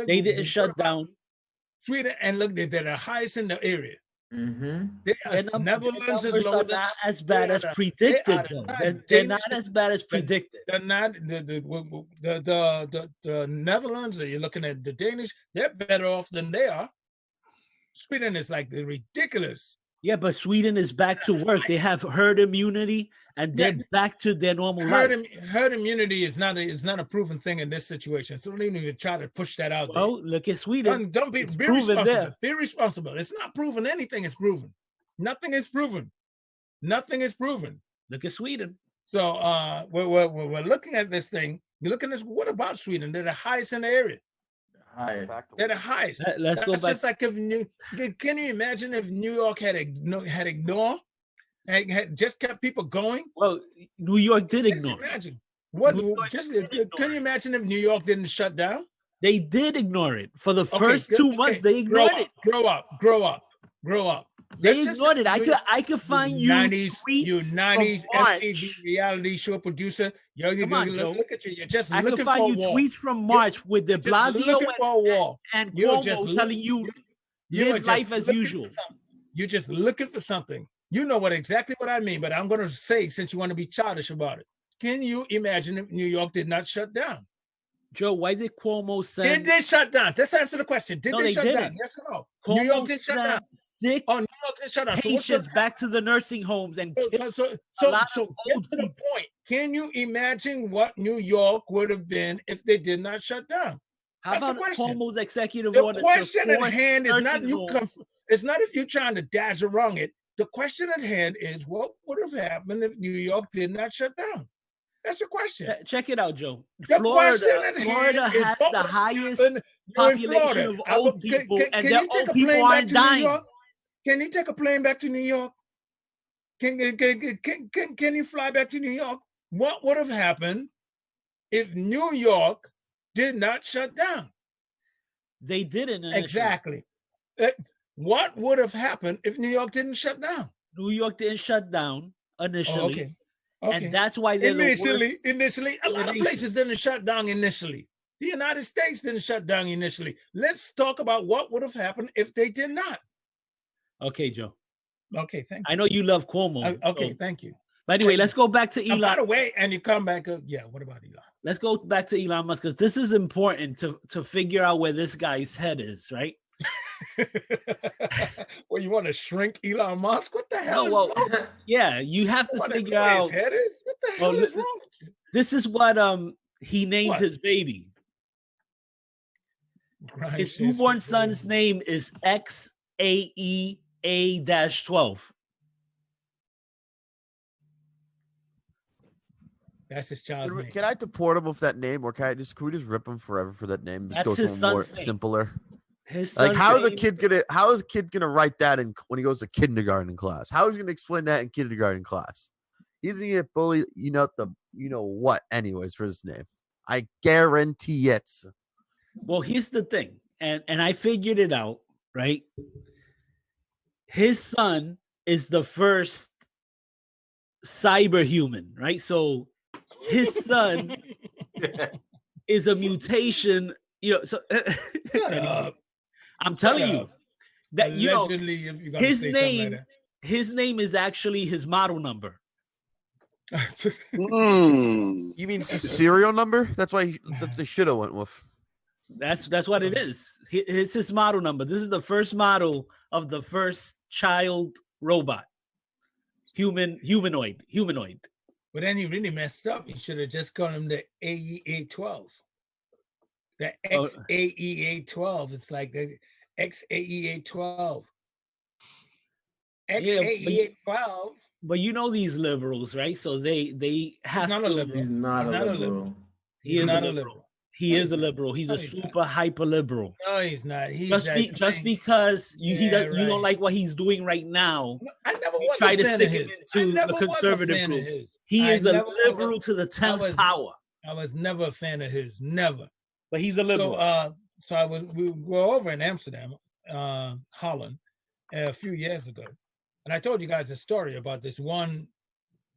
They didn't shut down. Sweden, and look, they're the highest in the area. Mm-hmm. Netherlands is lower than, not as bad as predicted. They're not as bad as predicted. They're not the Netherlands. You're looking at the Danish. They're better off than they are. Sweden is like ridiculous. Yeah, but Sweden is back to work. They have herd immunity, and they're back to their normal life. Herd immunity is not a proven thing in this situation. So don't even try to push that out there. Oh, look at Sweden. Don't be responsible. There. Be responsible. It's not proven. Anything is proven. Nothing is proven. Nothing is proven. Look at Sweden. So we're looking at this thing. You're looking at this. What about Sweden? They're the highest in the area. They're the highest. Let's go back. Just like can you imagine if New York had ignored, had just kept people going? Well, New York did ignore. Imagine can you imagine if New York didn't shut down? They did ignore it for the first 2 months. They ignored it. Grow up. They ignored it. I could find you 90s FTV reality show producer. Come on, Joe. Look at you. You're just I looking could for a find you wall. tweets from March with De Blasio and Cuomo telling you live life as usual. You're just looking for something. You know exactly what I mean, but I'm going to say, since you want to be childish about it, can you imagine if New York did not shut down? Joe, why did Cuomo send... Did they shut down? Just answer the question. Did they shut down? Yes or no? Cuomo New York did shut down. Sick New York did shut down. patients back to the nursing homes and so get to the point. Can you imagine what New York would have been if they did not shut down? How about Cuomo's executive order? The question at hand is not it's not if you're trying to dash around it. The question at hand is what would have happened if New York did not shut down? That's the question. Check it out, Joe. Florida has the highest population of old people, and their old people aren't dying. Can you take a plane back to New York? Can you fly back to New York? What would have happened if New York did not shut down? They didn't. Exactly. What would have happened if New York didn't shut down? New York didn't shut down initially. Okay. And that's why they're initially, a lot of places didn't shut down initially. The United States didn't shut down initially. Let's talk about what would have happened if they did not. Okay, Joe. Okay, thank you. I know you love Cuomo. Okay, thank you. But anyway, let's go back to Elon. By the way, and you come back. Yeah, what about Elon? Let's go back to Elon Musk because this is important to figure out where this guy's head is, right? Well, you want to shrink Elon Musk? What the hell? Yeah, you have to figure out. His head is? What the hell is wrong with you? This is what he named his baby. His newborn son's name is XAEA-12. That's his child's name. Can I deport him with that name, or can we just rip him forever for that name? Just That's go his somewhere son's name. simpler. His Like, son's how is a name- kid gonna write that when he goes to kindergarten class? How is he gonna explain that in kindergarten class? He's gonna get bullied, what, anyways, for this name. I guarantee it. Well, here's the thing, and I figured it out, right? His son is the first cyberhuman, right? So his son is a mutation, so I'm telling you that his name is actually his model number. You mean serial number? That's why they should have went with. That's what it is. It's his model number. This is the first model of the first child robot, humanoid. But then he really messed up. He should have just called him the AEA-12. The XAEA-12. It's like the XAEA-12. XAEA-12. But you know these liberals, right? So they have. He's not a liberal. He's not a liberal. He is a liberal. He is a liberal. He's a super hyper liberal. No, he's not. He's just because you don't like what he's doing right now. I never was try a to fan stick of him his. into I the never was a conservative fan of group. his. He I is a never was liberal to the 10th power. I was never a fan of his. Never. But he's a liberal. So we were over in Amsterdam, Holland, a few years ago, and I told you guys a story about this one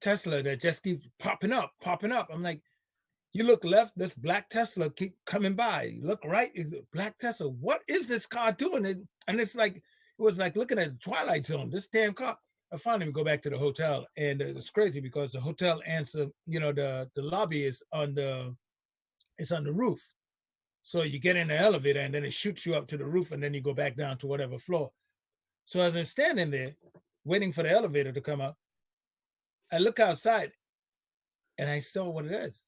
Tesla that just keeps popping up. I'm like, you look left, this black Tesla keep coming by. You look right, is a black Tesla. What is this car doing? And it was like looking at the Twilight Zone. This damn car. I finally we go back to the hotel, and it's crazy because the hotel answer, the lobby is on the roof. So you get in the elevator, and then it shoots you up to the roof, and then you go back down to whatever floor. So as I'm standing there, waiting for the elevator to come up, I look outside, and I saw what it is.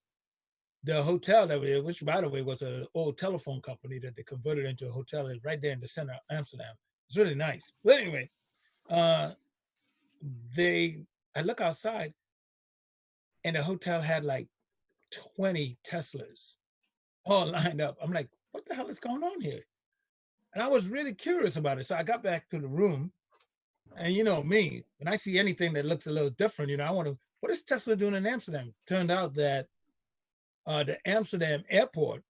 The hotel that we, which by the way was an old telephone company that they converted into a hotel right there in the center of Amsterdam. It's really nice. But anyway, I look outside, and the hotel had like 20 Teslas all lined up. I'm like, what the hell is going on here? And I was really curious about it. So I got back to the room, and you know me, when I see anything that looks a little different, I want to, what is Tesla doing in Amsterdam? Turned out that the Amsterdam airport,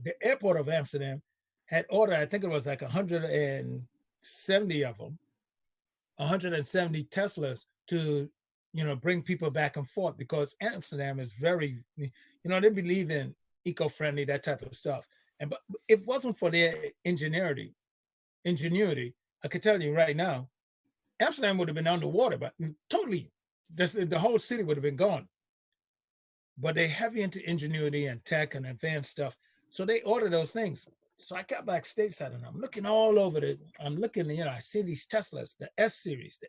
the airport of Amsterdam had ordered, I think it was like 170 of them, 170 Teslas to, bring people back and forth, because Amsterdam is very, they believe in eco-friendly, that type of stuff. But if it wasn't for their ingenuity, I could tell you right now, Amsterdam would have been underwater, but totally, the whole city would have been gone. But they're heavy into ingenuity and tech and advanced stuff. So they order those things. So I got back stateside, and I'm looking all over I'm looking, I see these Teslas, the S series,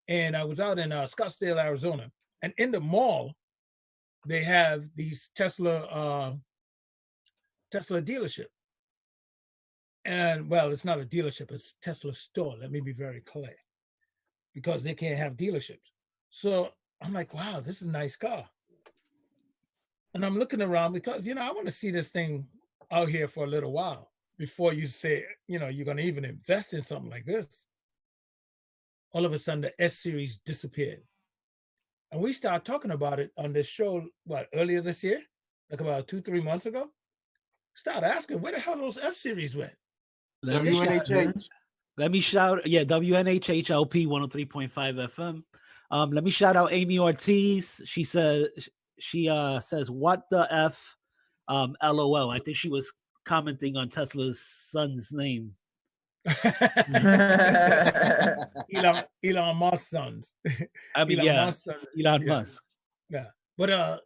and I was out in Scottsdale, Arizona. And in the mall, they have these Tesla dealership. And well, it's not a dealership, it's Tesla store. Let me be very clear, because they can't have dealerships. So I'm like, wow, this is a nice car. And I'm looking around because, I want to see this thing out here for a little while before you say, you're going to even invest in something like this. All of a sudden, the S series disappeared. And we started talking about it on this show, earlier this year, like about 2-3 months ago. Started asking, where the hell those S series went? WNHH. Let me shout, WNHH LP 103.5 FM. Let me shout out Amy Ortiz. She says, what the F, LOL. I think she was commenting on Tesla's son's name. Elon Musk's sons. I mean, Elon yeah, Musk's sons. Elon Yeah. Musk. Yeah. But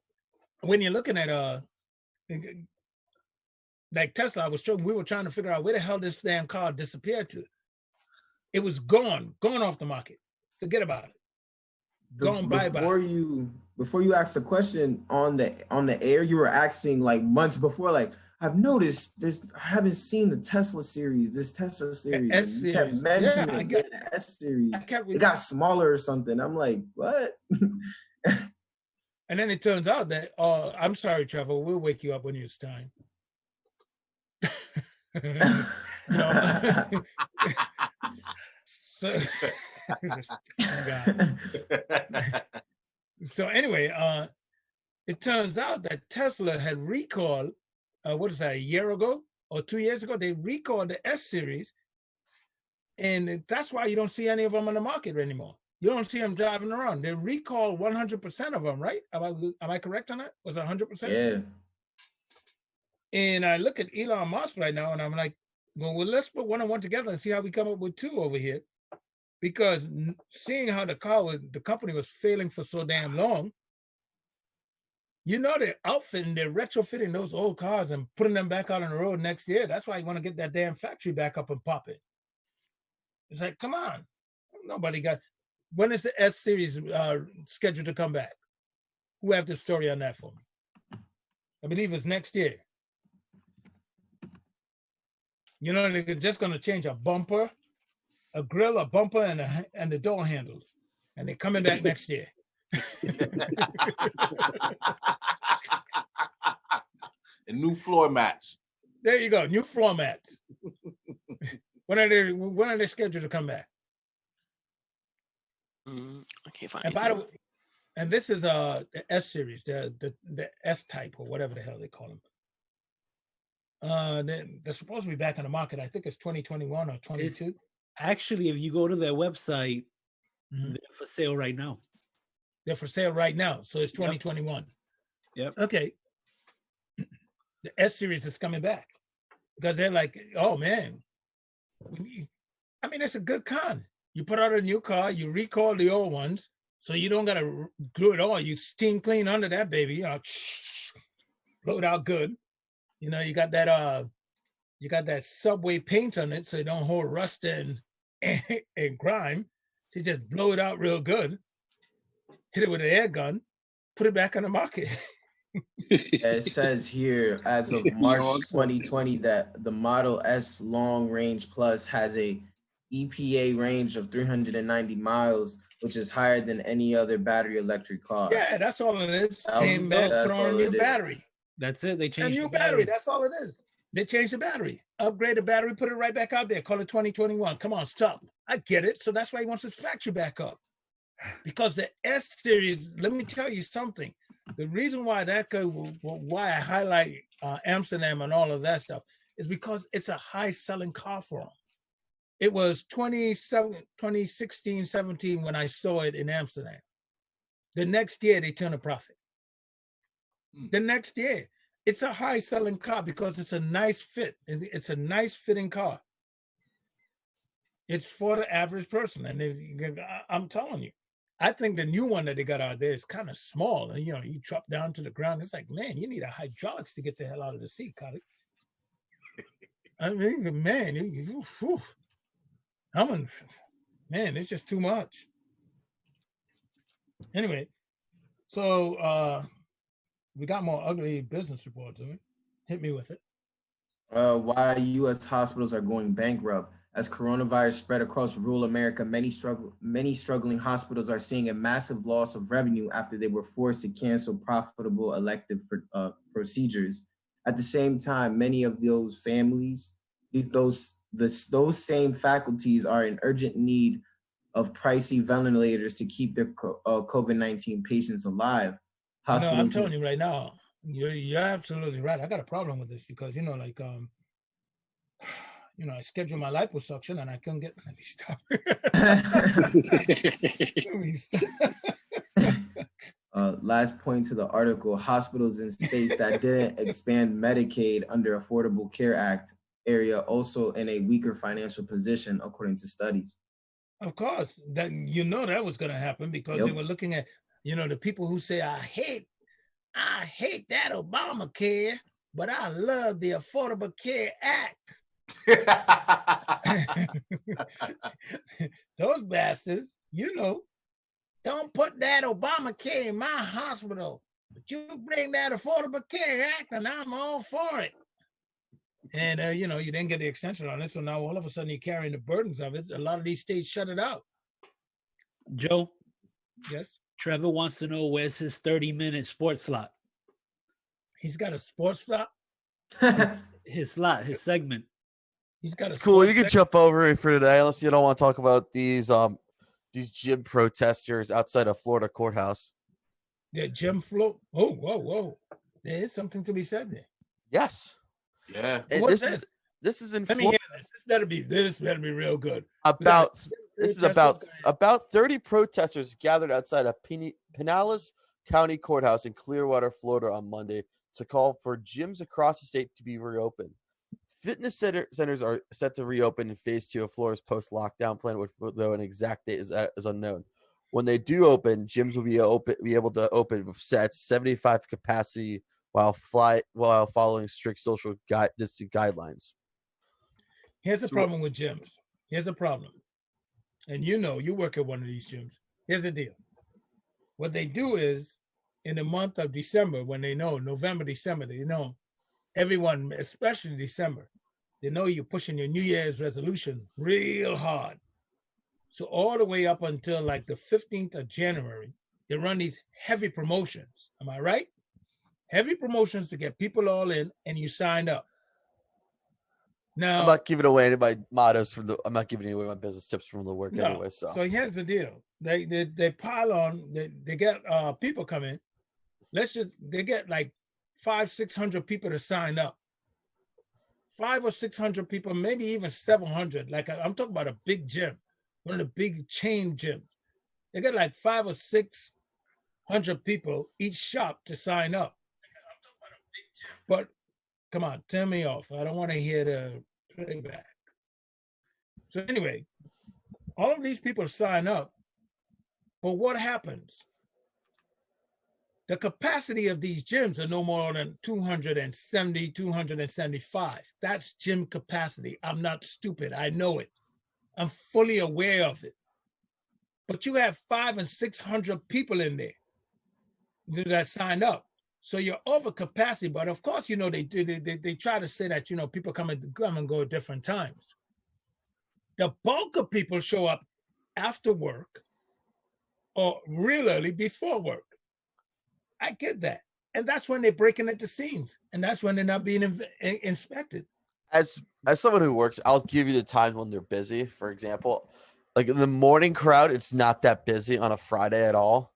when you're looking at like Tesla, we were trying to figure out where the hell this damn car disappeared to. It was gone off the market. Forget about it. Gone bye-bye. Before you ask the question on the air, you were asking like months before, like, I've noticed this. I haven't seen the Tesla series. This Tesla series. S You kept series. mentioning Yeah, the S series. It got smaller or something. I'm like, what? And then it turns out that, I'm sorry, Trevor, we'll wake you up when it's time. So, so anyway, it turns out that Tesla had recalled, what is that, a year ago or 2 years ago? They recalled the S series, and that's why you don't see any of them on the market anymore. You don't see them driving around. They recalled 100% of them, right? Am I correct on that? Was it 100%? Yeah. And I look at Elon Musk right now, and I'm like, well, let's put one and one together and see how we come up with two over here. Because seeing how the company was failing for so damn long, you know, they're outfitting, they're retrofitting those old cars and putting them back out on the road next year. That's why you want to get that damn factory back up and pop it. It's like, come on. Nobody got. When is the S series scheduled to come back? Who have the story on that for me? I believe it's next year. You know, they're just going to change a bumper, a grill, a bumper, and the door handles. And they're coming back next year. And new floor mats. There you go, new floor mats. When are they scheduled to come back? Okay, fine. And by the way, and this is the S series, the S type or whatever the hell they call them. They're supposed to be back on the market. I think it's 2021 or 22. Actually, if you go to their website, they're for sale right now. They're for sale right now, so it's 2021. Yep. Okay. The S series is coming back because they're like, oh man, I mean, it's a good con. You put out a new car, you recall the old ones, so you don't gotta glue it all. You steam clean under that baby, blow it out good. You know, you got that subway paint on it, so you don't hold rust and grime. So you just blow it out real good, hit it with an air gun, put it back on the market. It says here, as of March 2020, that the Model S Long Range Plus has a EPA range of 390 miles, which is higher than any other battery electric car. Yeah, that's all it is. Came back, put on a new battery. That's it. They A changed new the battery. That's all it is. They changed the battery, upgrade the battery, put it right back out there. Call it 2021. Come on, stop. I get it. So that's why he wants his factory back up. Because the S series, let me tell you something. The reason why why I highlight Amsterdam and all of that stuff is because it's a high selling car for him. It was 2016, 17 when I saw it in Amsterdam. The next year they turned a profit. The next year, it's a high selling car because it's a nice fit. It's a nice fitting car. It's for the average person. And I'm telling you, I think the new one that they got out there is kind of small. And, you know, you drop down to the ground. It's like, man, you need a hydraulics to get the hell out of the seat, Cody. I mean, man, man, it's just too much. Anyway, so we got more ugly business reports, don't we? Hit me with it. Why U.S. hospitals are going bankrupt. As coronavirus spread across rural America, many struggling hospitals are seeing a massive loss of revenue after they were forced to cancel profitable elective procedures. At the same time, many of those families, those same faculties are in urgent need of pricey ventilators to keep their COVID-19 patients alive. No, I'm telling you right now, you're absolutely right. I got a problem with this because, you know, like, you know, I scheduled my liposuction and I couldn't get. Let me stop. Last point to the article: hospitals in states that didn't expand Medicaid under Affordable Care Act area also in a weaker financial position, according to studies. Of course, that that was going to happen because they Yep. were looking at the people who say I hate that Obamacare, but I love the Affordable Care Act. Those bastards, don't put that Obamacare in my hospital, but you bring that Affordable Care Act, and I'm all for it. And you didn't get the extension on it, so now all of a sudden you're carrying the burdens of it. A lot of these states shut it out. Joe. Yes. Trevor wants to know where's his 30-minute sports slot. He's got a sports slot. His segment. He's got. It's cool. You can jump over it for today, unless you don't want to talk about these gym protesters outside of Florida courthouse. The gym floor. Oh, whoa! There is something to be said there. Yes. Yeah. What's this is in Let me Florida. hear this. This better be real good. This is about 30 protesters gathered outside of Pinellas County Courthouse in Clearwater, Florida on Monday to call for gyms across the state to be reopened. Fitness centers are set to reopen in phase 2 of Florida's post-lockdown plan, which, though an exact date is unknown. When they do open, gyms will be able to open with sets 75 capacity while following strict social distance guidelines. Here's the problem with gyms. Here's the problem. And you work at one of these gyms. Here's the deal. What they do is in the month of December, when they know November, December, they know everyone, especially December, they know you're pushing your New Year's resolution real hard. So all the way up until like the 15th of January, they run these heavy promotions. Am I right? Heavy promotions to get people all in, and you signed up. Now, I'm not giving away any of my mottos I'm not giving away my business tips from the work anyway. So here's the deal. They pile on, they get people come in. They get like 500-600 people to sign up. 500 or 600 people, maybe even 700. Like I'm talking about a big gym, one of the big chain gyms. They get like 500 or 600 people each shop to sign up. But come on, turn me off. I don't want to hear the playback. So anyway, all of these people sign up, but what happens? The capacity of these gyms are no more than 270, 275. That's gym capacity. I'm not stupid. I know it. I'm fully aware of it. But you have 500 and 600 people in there that signed up. So you're over capacity, but of course, they try to say that, people come and go at different times. The bulk of people show up after work or real early before work. I get that. And that's when they're breaking at the seams. And that's when they're not being inspected. As someone who works, I'll give you the times when they're busy. For example, like in the morning crowd, it's not that busy on a Friday at all.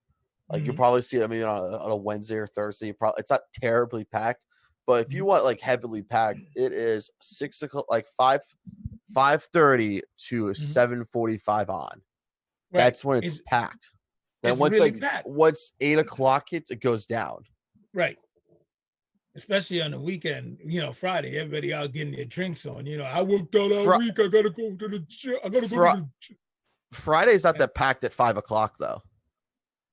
Like you'll probably see it maybe on a Wednesday or Thursday. It's not terribly packed, but if you want like heavily packed, it is 6 o'clock, like 5:30 to 7:45 on. Right. That's when it's packed. Then once 8 o'clock hits, it goes down. Right. Especially on the weekend, Friday, everybody out getting their drinks on. I worked all week. I gotta go to the gym. I gotta go to the gym. Friday's not that packed at 5 o'clock though.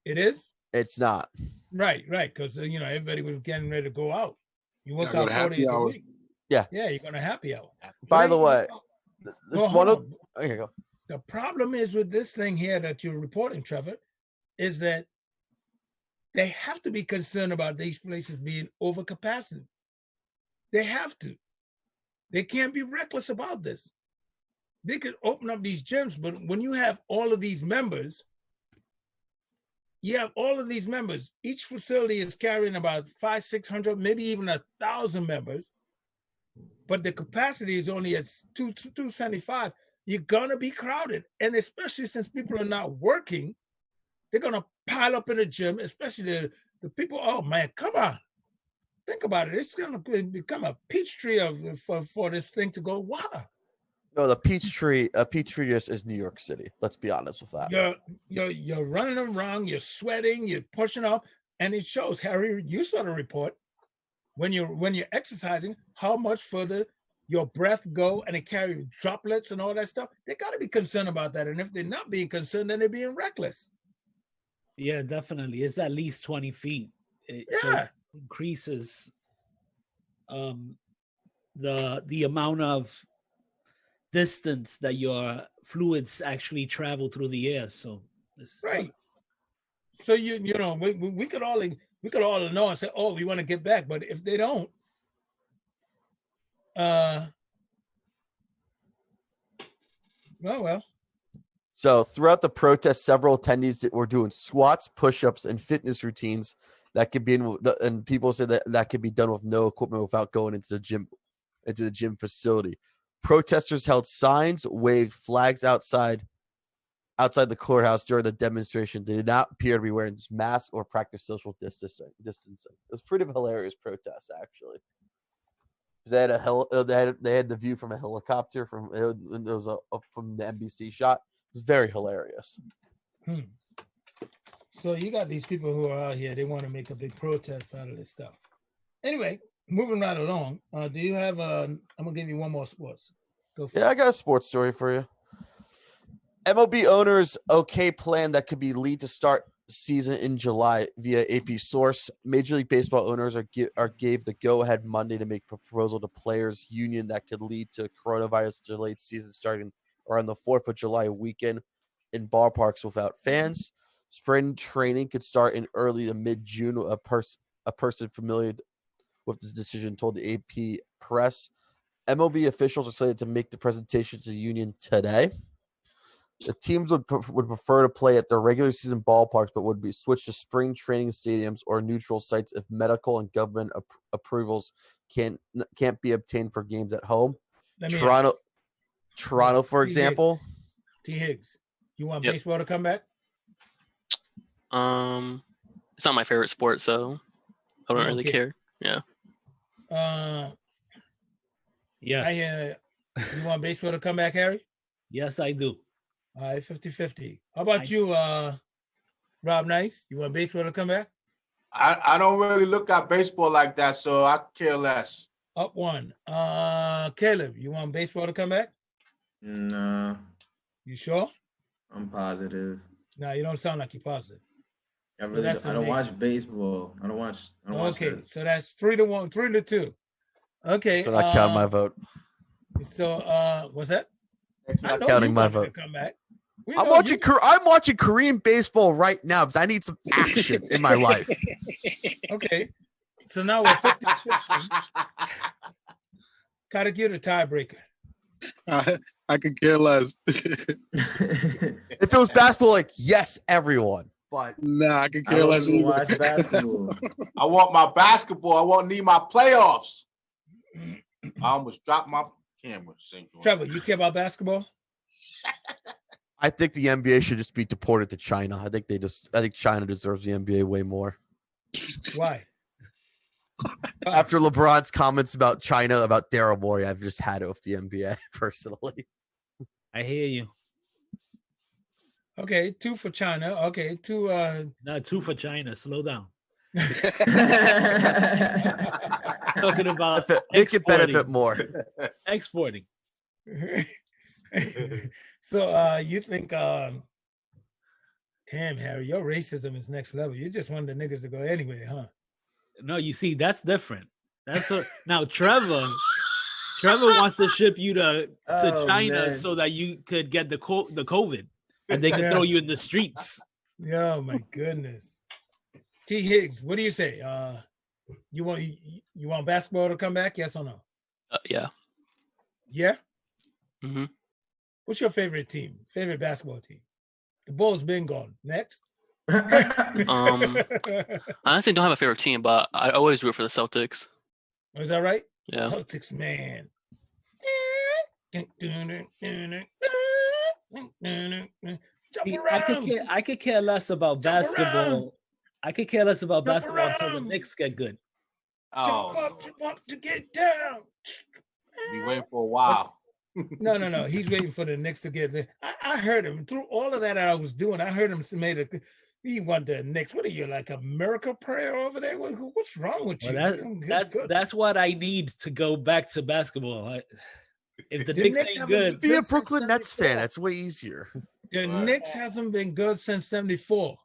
It is? It's not. Right. Because everybody was getting ready to go out. You work out 4 days a week. Yeah. Yeah, you're gonna happy hour. By the way, this is one of. Okay, go. The problem is with this thing here that you're reporting, Trevor, is that they have to be concerned about these places being over capacity. They have to. They can't be reckless about this. They could open up these gyms, but when you have all of these members, each facility is carrying about 500-600, maybe even 1,000 members, but the capacity is only at 275. You're gonna be crowded. And especially since people are not working, they're gonna pile up in the gym, especially the people. Oh man, come on. Think about it. It's gonna become a peach tree for this thing to go. Wow. No, a peach tree just is New York City. Let's be honest with that. You're running around, you're sweating, you're pushing off, and it shows, Harry, you saw the report when you're exercising, how much further your breath go and it carries droplets and all that stuff. They got to be concerned about that. And if they're not being concerned, then they're being reckless. Yeah, definitely. It's at least 20 feet. So it increases the amount of distance that your fluids actually travel through the air. So this right. So you know we could all know and say, oh, we want to get back, but if they don't, well. So throughout the protest, several attendees were doing squats, push-ups, and fitness routines that could be and people said that could be done with no equipment without going into the gym facility. Protesters held signs, waved flags outside the courthouse during the demonstration. They did not appear to be wearing masks or practice social distancing. It was pretty hilarious protest, actually. They had they had the view from a helicopter from the NBC shot. It was very hilarious. So you got these people who are out here. They want to make a big protest out of this stuff. Anyway, moving right along. Do you have I'm gonna give you one more sports. Go for it. I got a sports story for you. MLB owners okay plan that could be lead to start season in July via AP source. Major League Baseball owners gave the go-ahead Monday to make proposal to players union that could lead to coronavirus delayed season starting around the 4th of July weekend in ballparks without fans. Spring training could start in early to mid-June. A person familiar with this decision told the AP press. MLB officials are slated to make the presentation to the union today. The teams would prefer to play at their regular season ballparks, but would be switched to spring training stadiums or neutral sites if medical and government approvals can't be obtained for games at home. Toronto, for example. T. Higgs, you want baseball to come back? It's not my favorite sport, so I don't really care. Yeah. Yes. You want baseball to come back, Harry? Yes, I do. All right, 50-50. How about you, Rob Nice? You want baseball to come back? I don't really look at baseball like that, so I care less. Up one. Caleb, you want baseball to come back? No. You sure? I'm positive. No, you don't sound like you're positive. I don't watch baseball. I don't watch so that's 3-1, 3-2. Okay. So not counting my vote. So what's that? Not counting my vote. Come back. I'm watching Korean baseball right now because I need some action in my life. Okay. So now we're 50-50. Gotta give a tiebreaker. I could care less. If it was basketball, like yes, everyone. But nah, I could care less. Watch basketball. I want my basketball. I won't need my playoffs. I almost dropped my camera. Trevor, you care about basketball? I think the NBA should just be deported to China. I think China deserves the NBA way more. Why? After LeBron's comments about China, about Daryl Morey, I've just had it with the NBA personally. I hear you. Okay, 2 for China. Okay, 2. Not 2 for China. Slow down. Talking about it could benefit more. Exporting. So you think damn, Harry, your racism is next level. You just wanted the niggas to go anyway, huh? No, you see, that's different. Now Trevor wants to ship you to China so that you could get the COVID and they can throw you in the streets. Oh my goodness. T. Higgs, what do you say? You want basketball to come back? Yes or no? Yeah. Yeah? Mm-hmm. What's your favorite team? Favorite basketball team? The Bulls been gone. Next. I honestly don't have a favorite team, but I always root for the Celtics. Is that right? Yeah. Celtics, man. I could care less about basketball. I could care less about basketball until the Knicks get good. Jump up to get down. Be waiting for a while. No. He's waiting for the Knicks to get there. I heard him through all of that I was doing. I heard him You want the Knicks? What are you, like a miracle prayer over there? What's wrong with you? That's what I need to go back to basketball. If the Knicks ain't Just good, be a Brooklyn Nets fan. That's way easier. The Knicks hasn't been good since '74.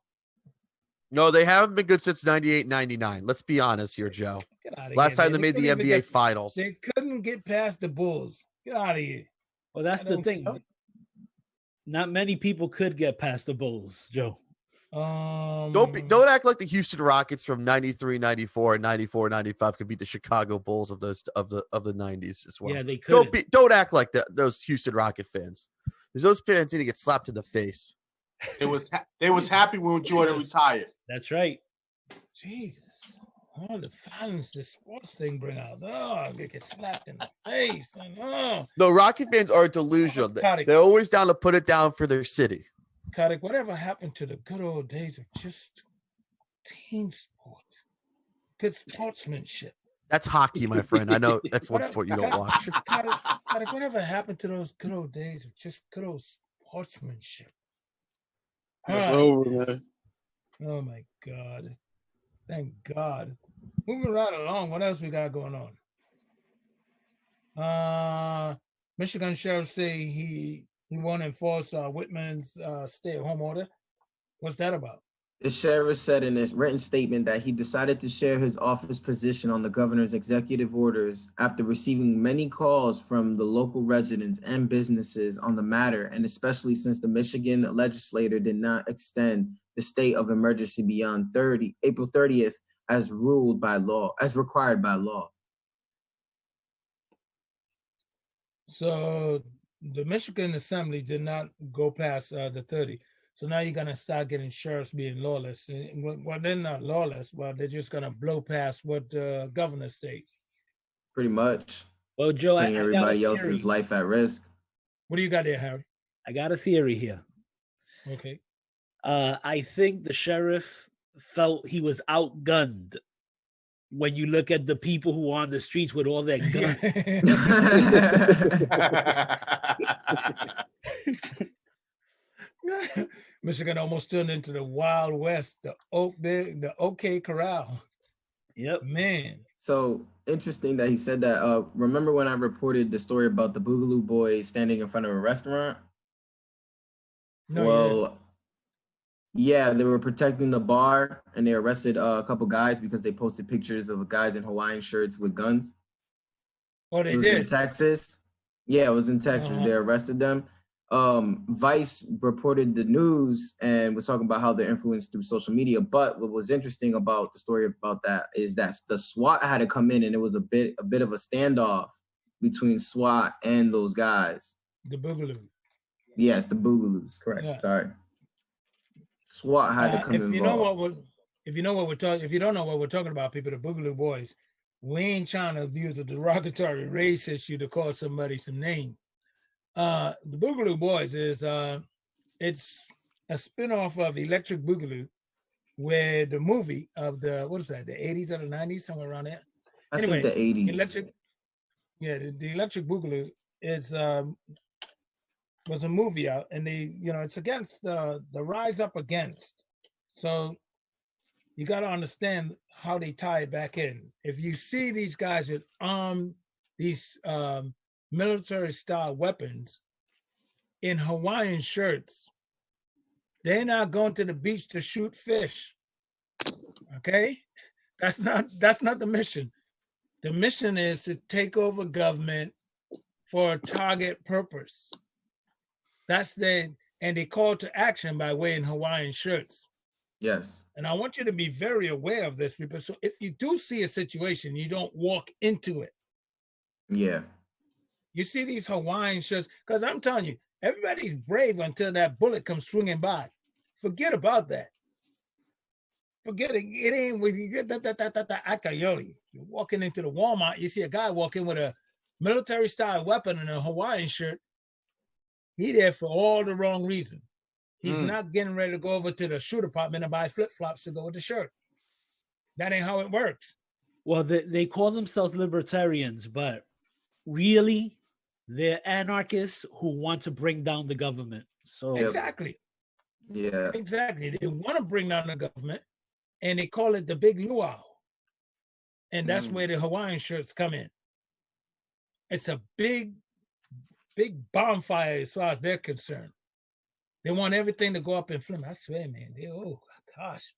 No, they haven't been good since 98, 99. Let's be honest here, Joe. Last time they made the NBA Finals. They couldn't get past the Bulls. Get out of here. Well, that's the thing. Not many people could get past the Bulls, Joe. Don't act like the Houston Rockets from 93, 94, and 94, 95 could beat the Chicago Bulls of the 90s as well. Yeah, they could. Don't act like that. Those Houston Rocket fans, because those fans need to get slapped in the face. They was happy when Jordan retired. That's right. Jesus. All the violence this sports thing bring out. Oh, they get slapped in the face. And, No, Rocket fans are delusional. They're always down to put it down for their city. Kotick, whatever happened to the good old days of just team sports? Good sportsmanship. That's hockey, my friend. I know that's one sport you don't watch. Kotick, whatever happened to those good old days of just good old sportsmanship? That's over, man. Oh my God. Thank God. Moving right along. What else we got going on? Michigan sheriff say he won't enforce Whitman's stay-at-home order. What's that about? The sheriff said in his written statement that he decided to share his office position on the governor's executive orders after receiving many calls from the local residents and businesses on the matter, and especially since the Michigan legislature did not extend the state of emergency beyond April 30th as required by law. So the Michigan Assembly did not go past the 30. So now you're going to start getting sheriffs being lawless. Well, they're not lawless. Well, they're just going to blow past what the governor states. Pretty much. Well, Joe, putting everybody else's life at risk. What do you got there, Harry? I got a theory here. Okay. I think the sheriff felt he was outgunned when you look at the people who are on the streets with all their guns. Michigan almost turned into the Wild West, the OK Corral. Yep, man. So interesting that he said that. Remember when I reported the story about the Boogaloo Boys standing in front of a restaurant? No, well, yeah, they were protecting the bar, and they arrested a couple guys because they posted pictures of guys in Hawaiian shirts with guns. Oh, they did? In Texas. Yeah, it was in Texas. They arrested them. Vice reported the news and was talking about how they're influenced through social media. But what was interesting about the story about that is that the SWAT had to come in, and it was a bit of a standoff between SWAT and those guys. The Boogaloo. Yes, the Boogaloos. Correct. Yeah. Sorry. SWAT had to come involved. If you know what we're talking, if you don't know what we're talking about, people, the Boogaloo Boys, we ain't trying to use a derogatory race issue to call somebody some name. The Boogaloo Boys is it's a spinoff of Electric Boogaloo, where the movie of the what is that, the 80s or the 90s, somewhere around there. I think the 80s. The Electric Boogaloo is was a movie out, and it's against the Rise Up Against. So you got to understand how they tie it back in. If you see these guys with these military style weapons in Hawaiian shirts, they're not going to the beach to shoot fish. Okay, that's not the mission. The mission is to take over government for a target purpose. And they call to action by wearing Hawaiian shirts. Yes. And I want you to be very aware of this, because so if you do see a situation, you don't walk into it. Yeah. You see these Hawaiian shirts, because I'm telling you, everybody's brave until that bullet comes swinging by. Forget about that. Forget it. It ain't with you get Akayoli. You're walking into the Walmart, you see a guy walking with a military style weapon and a Hawaiian shirt. He there for all the wrong reason. He's not getting ready to go over to the shoe department and buy flip-flops to go with the shirt. That ain't how it works. Well, they call themselves libertarians, but really, they're anarchists who want to bring down the government. So exactly. Yeah. Exactly. They want to bring down the government, and they call it the big luau. And that's where the Hawaiian shirts come in. It's a big bonfire as far as they're concerned. They want everything to go up in flame. I swear, man. Oh gosh,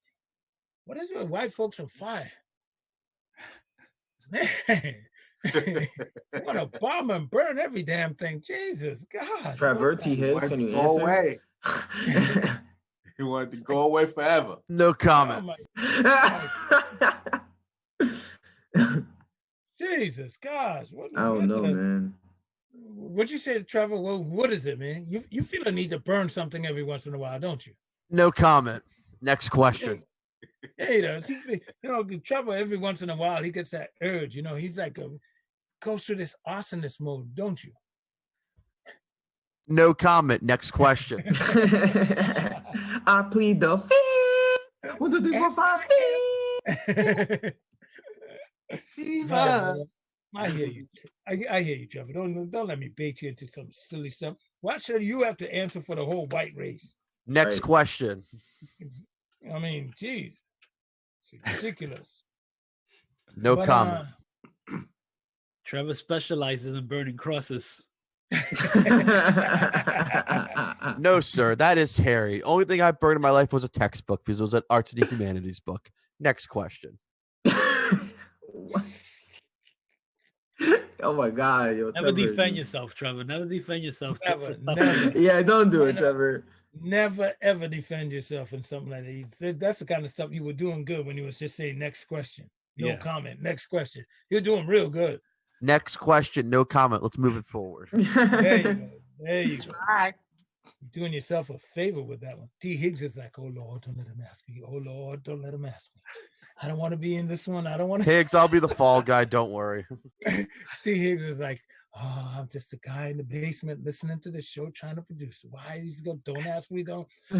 what is it with white folks on fire? Man, they want to bomb and burn every damn thing. Jesus God. Trevor T. Hicks, can you Go answer? away. He wanted to go away forever. No comment. Jesus gosh. I don't know, man. What you say, Trevor? Well, what is it, man? You feel a need to burn something every once in a while, don't you? No comment. Next question. Yeah, he does. Trevor, every once in a while, he gets that urge. He's like goes through this arsonist mode, don't you? No comment. Next question. I plead the fifth. 1, 2, 3, 4, 5. No, I hear you. I hear you, Trevor. Don't let me bait you into some silly stuff. Why should you have to answer for the whole white race? Next question. I mean, geez, it's ridiculous. No comment. Trevor specializes in burning crosses. No, sir. That is Harry. Only thing I burned in my life was a textbook because it was an arts and humanities book. Next question. Oh my God, yo! Never defend yourself, Trevor. Never defend yourself. Never. Yeah, don't do it, Trevor. Never ever defend yourself in something like that. He said that's the kind of stuff you were doing good when you was just saying next question. No comment. Next question. You're doing real good. Next question. No comment. Let's move it forward. There you go. There you go. All right. You're doing yourself a favor with that one. T. Higgs is like, oh Lord, don't let him ask me. Oh Lord, don't let him ask me. I don't want to be in this one. I don't want to. Higgs, I'll be the fall guy. Don't worry. T. Higgs is like, oh, I'm just a guy in the basement listening to the show, trying to produce. Why he's go? Don't ask me. Don't. So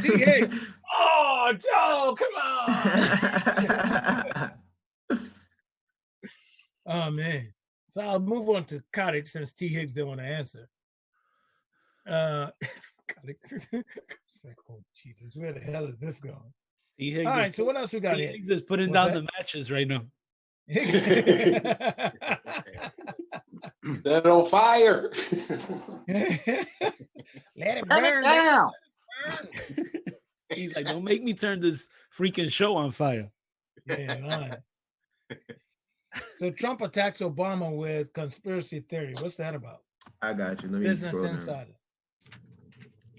T. Higgs. Oh, Joe, come on. Oh man. So I'll move on to Kotick since T. Higgs didn't want to answer. It's like, oh Jesus, where the hell is this going? Higgs all right, so what else we got here? Higgs is putting down the matches right now. Set it on fire. Let it burn down. He's like, don't make me turn this freaking show on fire. Yeah, right. So Trump attacks Obama with conspiracy theory. What's that about? I got you. Let me Business scroll down. Insider.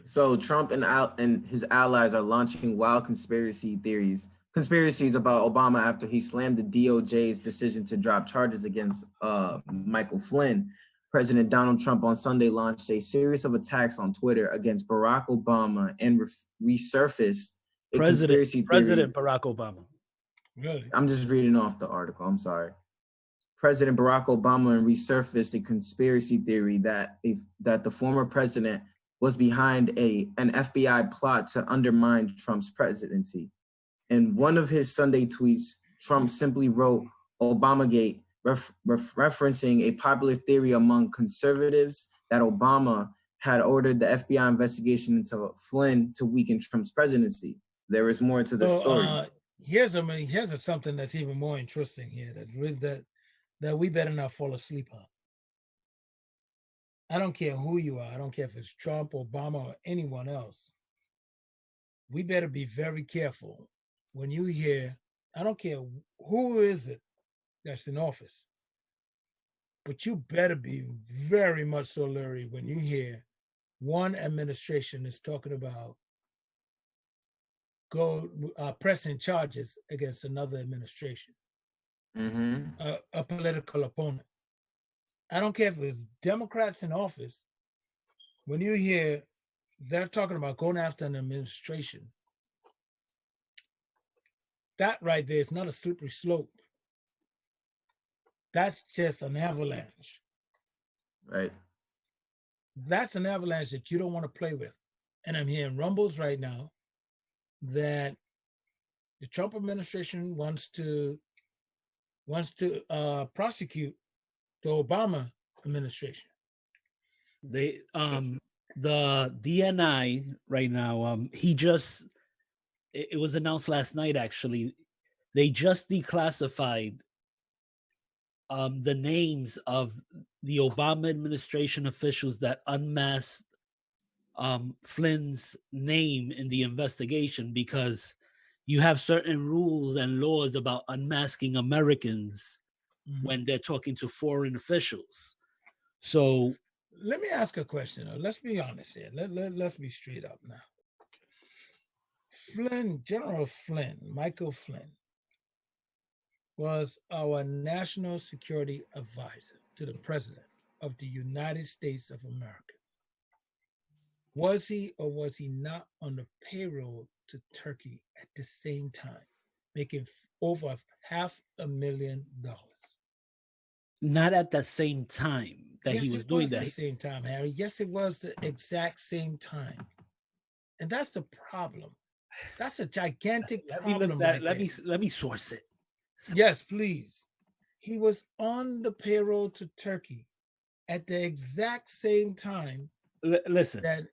So Trump and his allies are launching wild conspiracies about Obama after he slammed the DOJ's decision to drop charges against Michael Flynn. President Donald Trump on Sunday launched a series of attacks on Twitter against Barack Obama and resurfaced a conspiracy theory. President Barack Obama. Really? I'm just reading off the article. I'm sorry. President Barack Obama resurfaced a conspiracy theory that the former president was behind an FBI plot to undermine Trump's presidency. In one of his Sunday tweets, Trump simply wrote Obamagate, referencing a popular theory among conservatives that Obama had ordered the FBI investigation into Flynn to weaken Trump's presidency. There is more to the story. Here's something that's even more interesting here that we better not fall asleep on. I don't care who you are. I don't care if it's Trump, Obama, or anyone else. We better be very careful when you hear, I don't care who is it that's in office, but you better be very much so leery when you hear one administration is talking about pressing charges against another administration, a political opponent. I don't care if it's Democrats in office. When you hear they're talking about going after an administration, that right there is not a slippery slope. That's just an avalanche. Right. That's an avalanche that you don't want to play with. And I'm hearing rumbles right now that the Trump administration wants to prosecute the Obama administration. They the DNI right now, it was announced last night, actually. They just declassified the names of the Obama administration officials that unmasked Flynn's name in the investigation, because you have certain rules and laws about unmasking Americans when they're talking to foreign officials. So let me ask a question. Let's be honest here. Let's be straight up now. Flynn, General Flynn, Michael Flynn, was our national security advisor to the president of the United States of America. Was he or was he not on the payroll to Turkey at the same time, making over $500,000? Not at the same time that he was doing that. At the same time, Harry. Yes, it was the exact same time. And that's the problem. That's a gigantic problem. Let me source it. Yes, please. He was on the payroll to Turkey at the exact same time. Listen,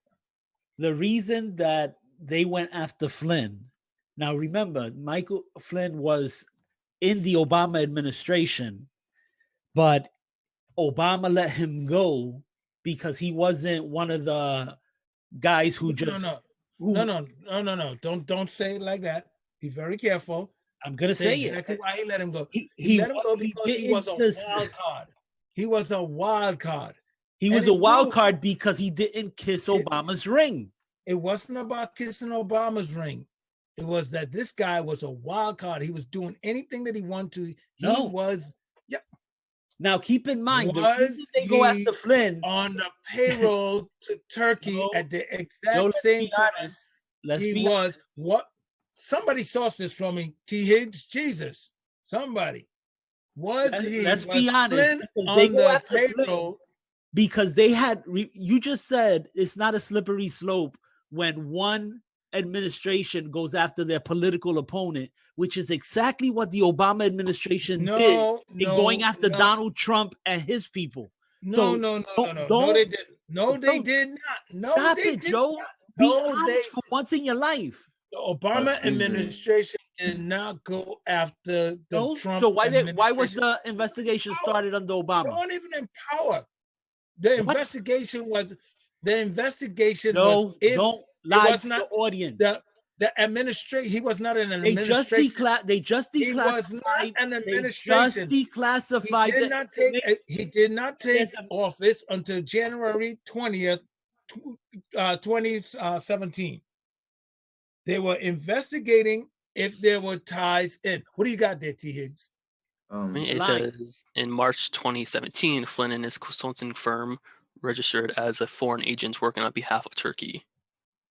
the reason that they went after Flynn, now remember, Michael Flynn was in the Obama administration, but Obama let him go because he wasn't one of the guys who just... No. Don't say it like that. Be very careful. I'm gonna say exactly it. Why he let him go? He let him go because he was a wild card. He was a wild card. He was a wild card because he didn't kiss Obama's ring. It wasn't about kissing Obama's ring. It was that this guy was a wild card. He was doing anything that he wanted to. He was. Yeah. Now keep in mind, the reason they go after Flynn on the payroll to Turkey at the exact same time. He was what? Somebody sourced this from me. T. Higgs, Jesus, somebody. Let's be honest. They go after payroll because they had. You just said it's not a slippery slope when one administration goes after their political opponent, which is exactly what the Obama administration did in going after Donald Trump and his people. No, they didn't. No, they did not. No, they did Joe. not. Be honest for once in your life. The Obama administration did not go after the Trump. So why was the investigation started under Obama? They weren't even in power. The investigation was. No, don't lie to the audience. The administration. He was not an administration. They just declassified. He was not an administration. They just declassified. He did not take office until January 20th, 2017. They were investigating if there were ties in. What do you got there, T. Higgs? It says in March 2017, Flynn and his consulting firm registered as a foreign agent working on behalf of Turkey.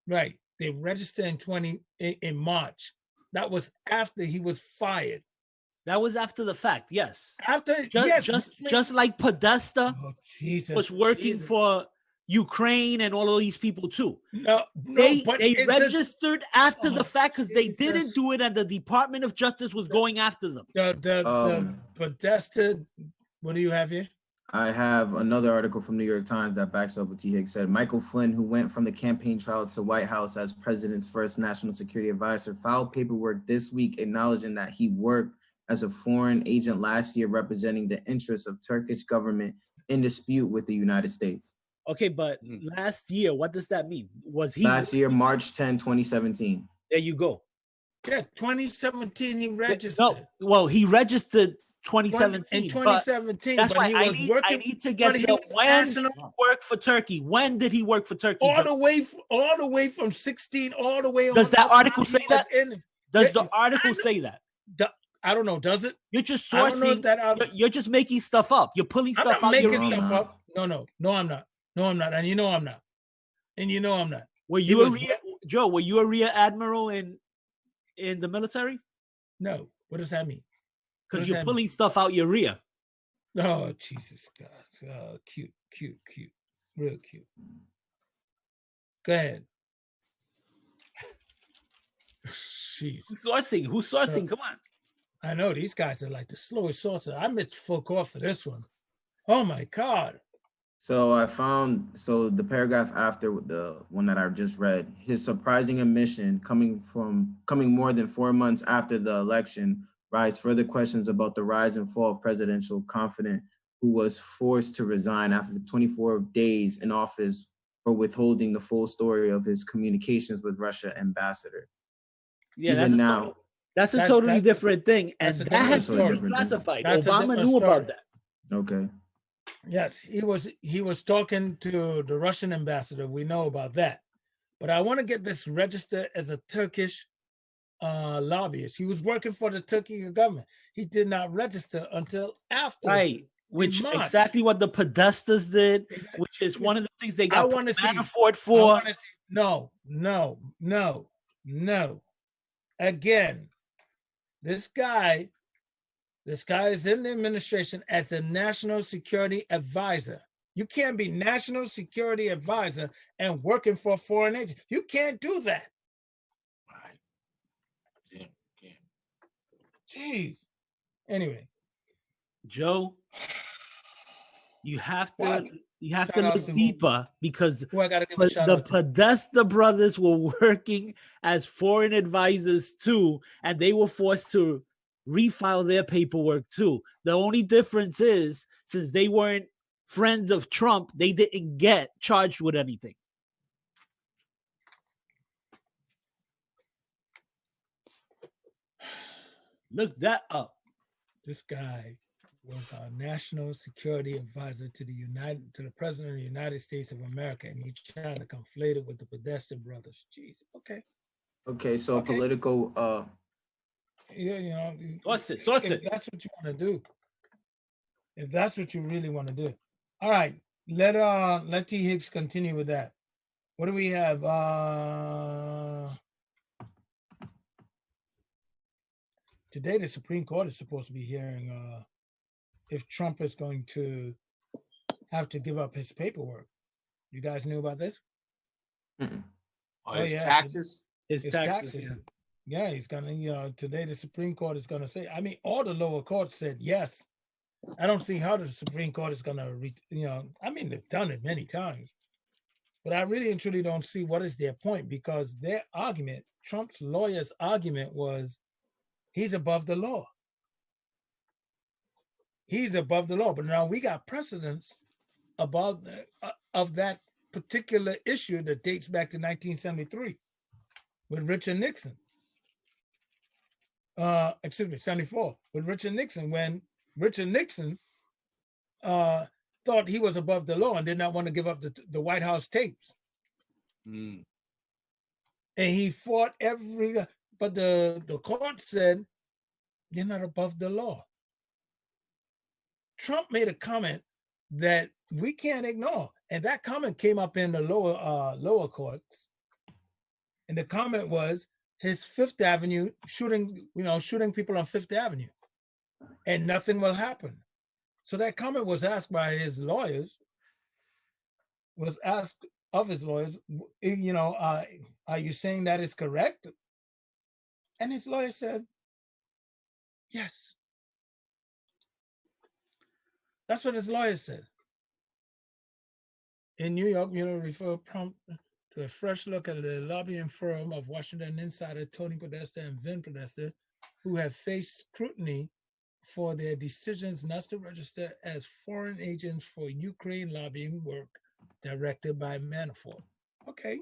Right. They registered in March. That was after he was fired. That was after the fact, yes. Just like Podesta was working for Ukraine and all of these people too. They registered after the fact because they didn't do it, and the Department of Justice was going after them. The Podesta. What do you have here? I have another article from New York Times that backs up what T. Higgs said. Michael Flynn, who went from the campaign trail to White House as president's first national security advisor, filed paperwork this week acknowledging that he worked as a foreign agent last year representing the interests of Turkish government in dispute with the United States. Okay, but last year, what does that mean? Was he last year, March 10, 2017? There you go. Yeah, 2017 he registered. No, well, he registered 2017. In 2017, that's why I need to get when did he work for Turkey? When did he work for Turkey? All the way from 16, all the way. Does that article say that? Does the article say that? I don't know. Does it? You're just sourcing. You're just making stuff up. You're pulling stuff out. Making stuff up. No, I'm not. No, I'm not. And you know I'm not. Were you Joe? Were you a rear admiral in the military? No. What does that mean? Because you're pulling stuff out your rear. Oh, Jesus God. Oh, cute. Real cute. Go ahead. Jeez. Who's sourcing? Come on. I know these guys are like the slowest sourcer. I missed full court for this one. Oh my God. So I found, so the paragraph after the one that I just read, his surprising admission coming more than 4 months after the election raised further questions about the rise and fall of presidential confidant who was forced to resign after 24 days in office for withholding the full story of his communications with Russia ambassador. Yeah, Even that's a totally different thing. And that has to be classified. Obama knew about that. Okay. Yes, he was talking to the Russian ambassador. We know about that. But I want to get this registered as a Turkish lobbyist. He was working for the Turkish government. He did not register until after. Right. Which exactly what the Podestas did, which is one of the things they got Manafort for. No. Again, this guy is in the administration as a national security advisor. You can't be national security advisor and working for a foreign agent. You can't do that. Right. Yeah. Jeez. Anyway, Joe, you have to look deeper because the Podesta brothers were working as foreign advisors too, and they were forced to refile their paperwork too. The only difference is, since they weren't friends of Trump, they didn't get charged with anything. Look that up. This guy was a national security advisor to the president of the United States of America, and he tried to conflate it with the Podesta brothers. Jeez. Okay. Okay. So political. Yeah, you know. Source it. If that's what you want to do. If that's what you really want to do. All right. Let T. Higgs continue with that. What do we have? Today, the Supreme Court is supposed to be hearing if Trump is going to have to give up his paperwork. You guys knew about this? His taxes? His taxes. Yeah, he's gonna, today the Supreme Court is gonna say, I mean, all the lower courts said yes. I don't see how the Supreme Court is gonna, I mean, they've done it many times, but I really and truly don't see what is their point, because their argument, Trump's lawyer's argument was, he's above the law. He's above the law. But now we got precedents about of that particular issue that dates back to 1973 with Richard Nixon. 74 with Richard Nixon, when Richard Nixon thought he was above the law and did not want to give up the White House tapes. And he fought but the court said, you're not above the law. Trump made a comment that we can't ignore. And that comment came up in the lower courts. And the comment was his Fifth Avenue shooting people on Fifth Avenue, and nothing will happen. So that comment was asked by his lawyers, are you saying that is correct? And his lawyer said, yes. That's what his lawyer said. In New York, refer prompt to a fresh look at the lobbying firm of Washington insider Tony Podesta and Vin Podesta, who have faced scrutiny for their decisions not to register as foreign agents for Ukraine lobbying work directed by Manafort. Okay.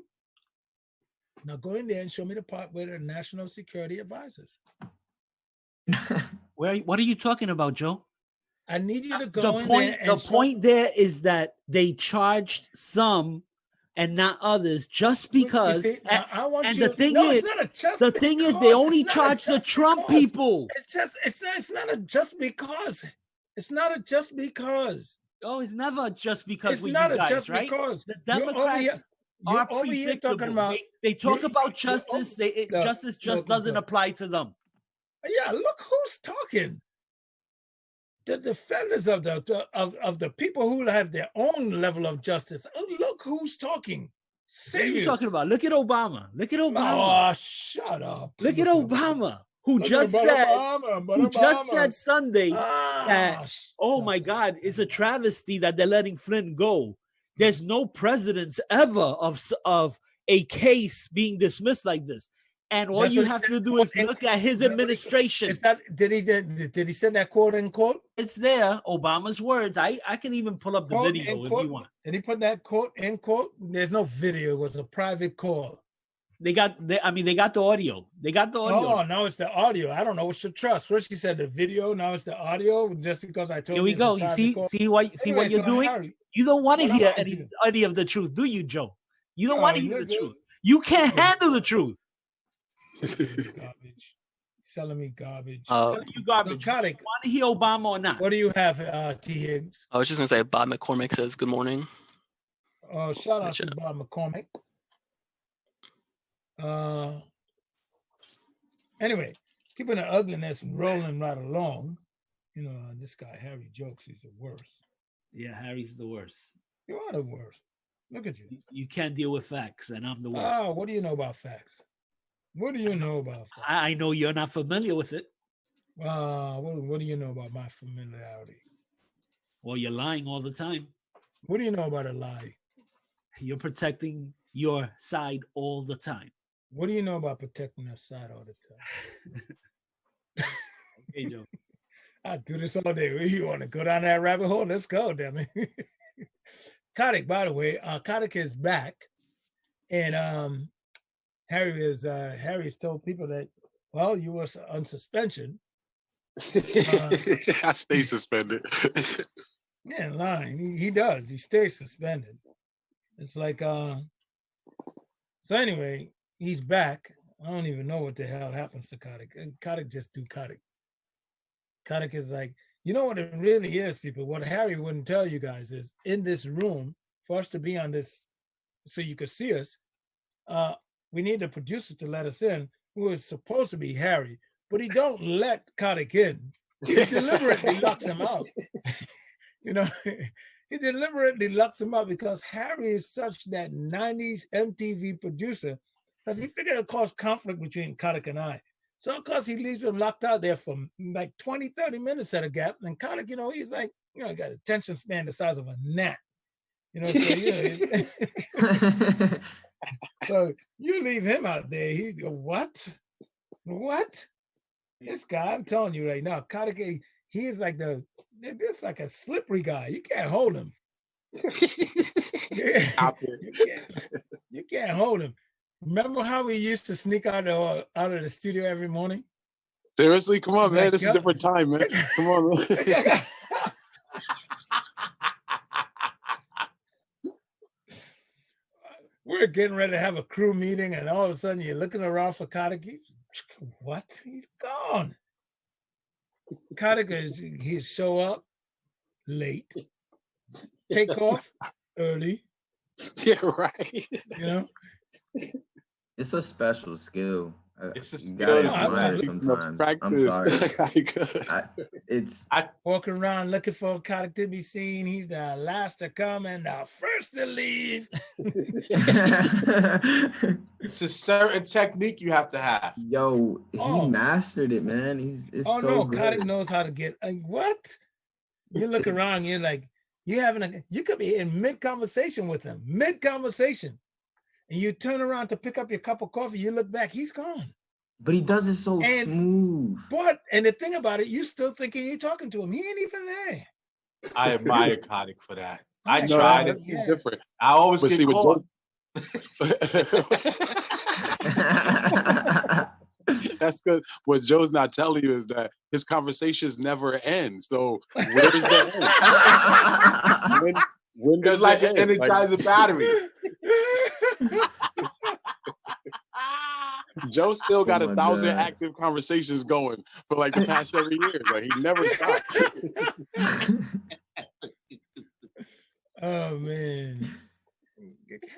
Now go in there and show me the part where they're national security advisors. What are you talking about, Joe? I need you to go in there. The point there is that they charged some and not others just because. The thing is, they only charge the Trump people. It's not a just because. It's not a just because. Oh, it's never just because. It's not a just right? because. The Democrats are predictable. They talk about justice. Justice doesn't apply to them. Yeah, look who's talking. The defenders of the people who have their own level of justice. Oh, look who's talking. Serious. What are you talking about? Look at Obama. Oh, shut up. Look at Obama. who just said Sunday that, oh my God, it's a travesty that they're letting Flynn go. There's no precedence ever of a case being dismissed like this. And all you have to do is look at his administration. Did he send that quote in quote? It's there, Obama's words. I can even pull up the Quote video in if quote? you want. Did he put that quote in quote? There's no video. It was a private call. They got the audio. They got the audio. Oh, now it's the audio. I don't know what to trust. First he said the video, now it's the audio. Just because I told Here we go. You see what you're doing? Harry, you don't want to what am hear I doing? any of the truth, do you, Joe? You don't Oh, want to hear you're the good. truth. You can't handle the truth. Garbage. Selling me garbage. Telling you garbage. Narcotic. You want to hear Obama or not? What do you have, T. Higgs? I was just gonna say Bob McCormick says good morning. Shout out to Bob McCormick. Anyway, keeping the ugliness rolling right along. You know, this guy Harry Jokes, he's the worst. Yeah, Harry's the worst. You are the worst. Look at you. You can't deal with facts, and I'm the worst. Oh, what do you know about facts? What do you know about facts? I know you're not familiar with it. What do you know about my familiarity? Well, you're lying all the time. What do you know about a lie? You're protecting your side all the time. What do you know about protecting your side all the time? Okay, Joe. I do this all day. You want to go down that rabbit hole? Let's go, damn it. Kotick, by the way, Kotick is back. And Harry's told people that, well, you were on suspension. I stay suspended. Yeah, lying. He does. He stays suspended. It's like, so anyway, he's back. I don't even know what the hell happens to Kotick. Kotick just do Kotick. Kotick is like, you know what it really is, people? What Harry wouldn't tell you guys is in this room, for us to be on this, so you could see us, we need the producer to let us in, who is supposed to be Harry, but he don't let Kotick in. He deliberately locks him out. You know, he deliberately locks him out because Harry is such that 90s MTV producer, because he figured it caused conflict between Kotick and I. So of course he leaves him locked out there for like 20, 30 minutes at a gap. And Kotick, you know, he's like, you know, he got attention span the size of a gnat. You know, so, so you leave him out there. He go, what? This guy, I'm telling you right now, Kotick, he is like it's like a slippery guy. You can't hold him. You can't hold him. Remember how we used to sneak out of the studio every morning? Seriously, come on, man. This is a different time, man. Come on, man. We're getting ready to have a crew meeting, and all of a sudden you're looking around for Kotick. What? He's gone. Kotick he'll show up late, take off early. Yeah, right. You know, it's a special skill. It's a You skill. gotta admire it sometimes. I'm sorry. It's walking around looking for Kotick to be seen. He's the last to come and the first to leave. It's a certain technique you have to have. Yo, he mastered it, man. It's so no, good. Kotick knows how to get what? You look around, you're like, you could be in mid-conversation with him, mid-conversation. And you turn around to pick up your cup of coffee, you look back, he's gone. But he does it so smooth. And the thing about it, you still thinking you're talking to him. He ain't even there. I admire Kotick for that. I No, tried that's it. different. I always But get see, with caught. That's good. What Joe's not telling you is that his conversations never end. So where's the end? When does It's like it an end? Energizer battery. Joe still got Oh 1,000 my God. active conversations going for like the past 7 years. Like he never stops. Oh man.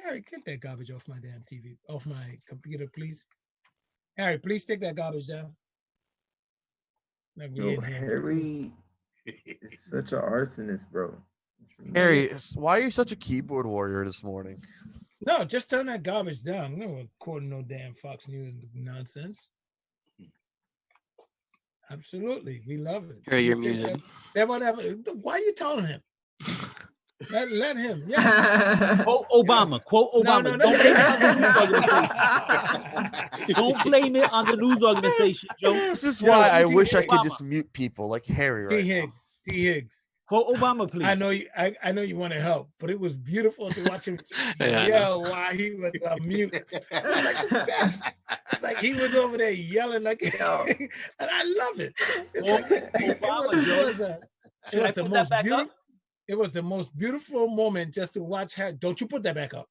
Harry, get that garbage off my damn TV, off my computer, please. Harry, please take that garbage down. Like we Yo, in here. Harry is such an arsonist, bro. Harry, why are you such a keyboard warrior this morning? No, just turn that garbage down. I'm not recording no damn Fox News nonsense. Absolutely, we love it. Harry, you're You say muted. that whatever. Why are you telling him? Let him. Yes. Quote Obama. Quote Obama. No. Don't blame it on the news organization. Don't blame it on the news organization, Joe. This is Joe, why I T. wish I could Obama. just mute people like Harry T. right now. Higgs. T. Higgs. Quote Obama, please. I know you. I know you want to help, but it was beautiful to watch him Yeah, I yell while he was mute. It was like the best. It's like he was over there yelling like, and I love it. It's like, Obama, Joe. Should I put that back up? It was the most beautiful moment just to watch her. Don't you put that back up?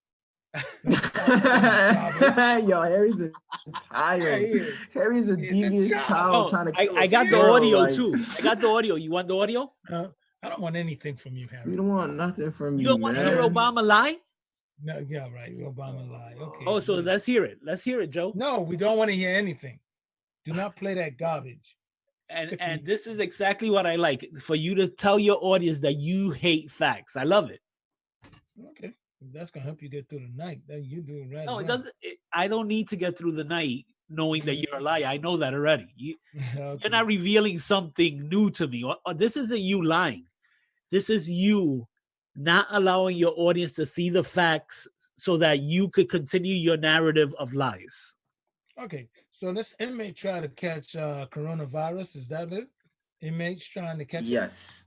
Yo, Harry's a child. Harry's a devious child trying to kill I got us. the Yo, audio like, too. I got the audio. You want the audio? I don't want anything from you, Harry. We don't want nothing from you. You don't want to hear man. Obama lie? No, yeah, right. Obama lie. Okay. Oh, so let's hear it. Let's hear it, Joe. No, we don't want to hear anything. Do not play that garbage. And this is exactly what I like, for you to tell your audience that you hate facts. I love it. Okay, that's gonna help you get through the night. Then you do it right. No, it now. doesn't. I don't need to get through the night knowing that you're a liar. I know that already. You're not revealing something new to me. Or this isn't you lying. This is you not allowing your audience to see the facts so that you could continue your narrative of lies. Okay, so this inmate tried to catch coronavirus. Is that it? Inmates trying to catch it? Yes.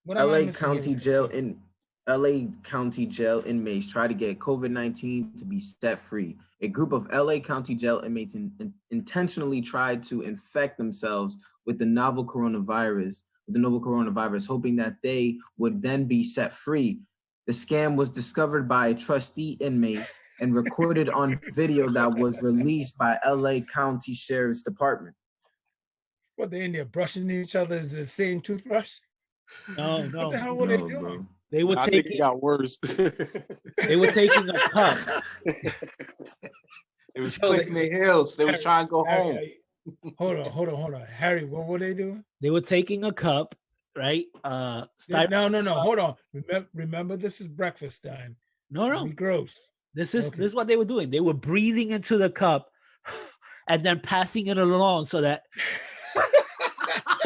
What am I LA missing County here? LA County Jail inmates try to get COVID-19 to be set free. A group of LA County Jail inmates intentionally tried to infect themselves with the novel coronavirus, hoping that they would then be set free. The scam was discovered by a trustee inmate and recorded on video that was released by LA County Sheriff's Department. What, they in there brushing each other the same toothbrush? No. What the hell were they doing? Bro. They were I think it taking. got worse. They were taking a cup. They was clicking their heels. They was trying to go home. Hold on. Harry, what were they doing? They were taking a cup, right? No. Hold on. Remember, this is breakfast time. No. Be gross. This is what they were doing. They were breathing into the cup and then passing it along so that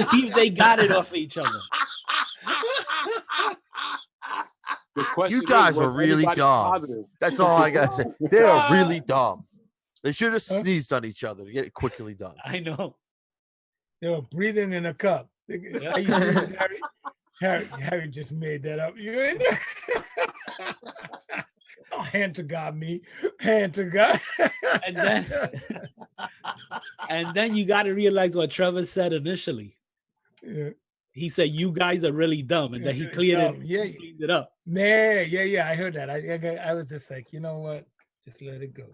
see if they got it off each other. The question You guys is, was are really anybody dumb. positive? That's all I gotta say. They are really dumb. They should have sneezed on each other to get it quickly done. I know. They were breathing in a cup. Are you serious, Harry? Harry just made that up. You in there? Oh, hand to God, me. Hand to God. And then you got to realize what Trevor said initially. Yeah. He said, "You guys are really dumb," and then he cleaned it up. Yeah. I heard that. I was just like, you know what? Just let it go.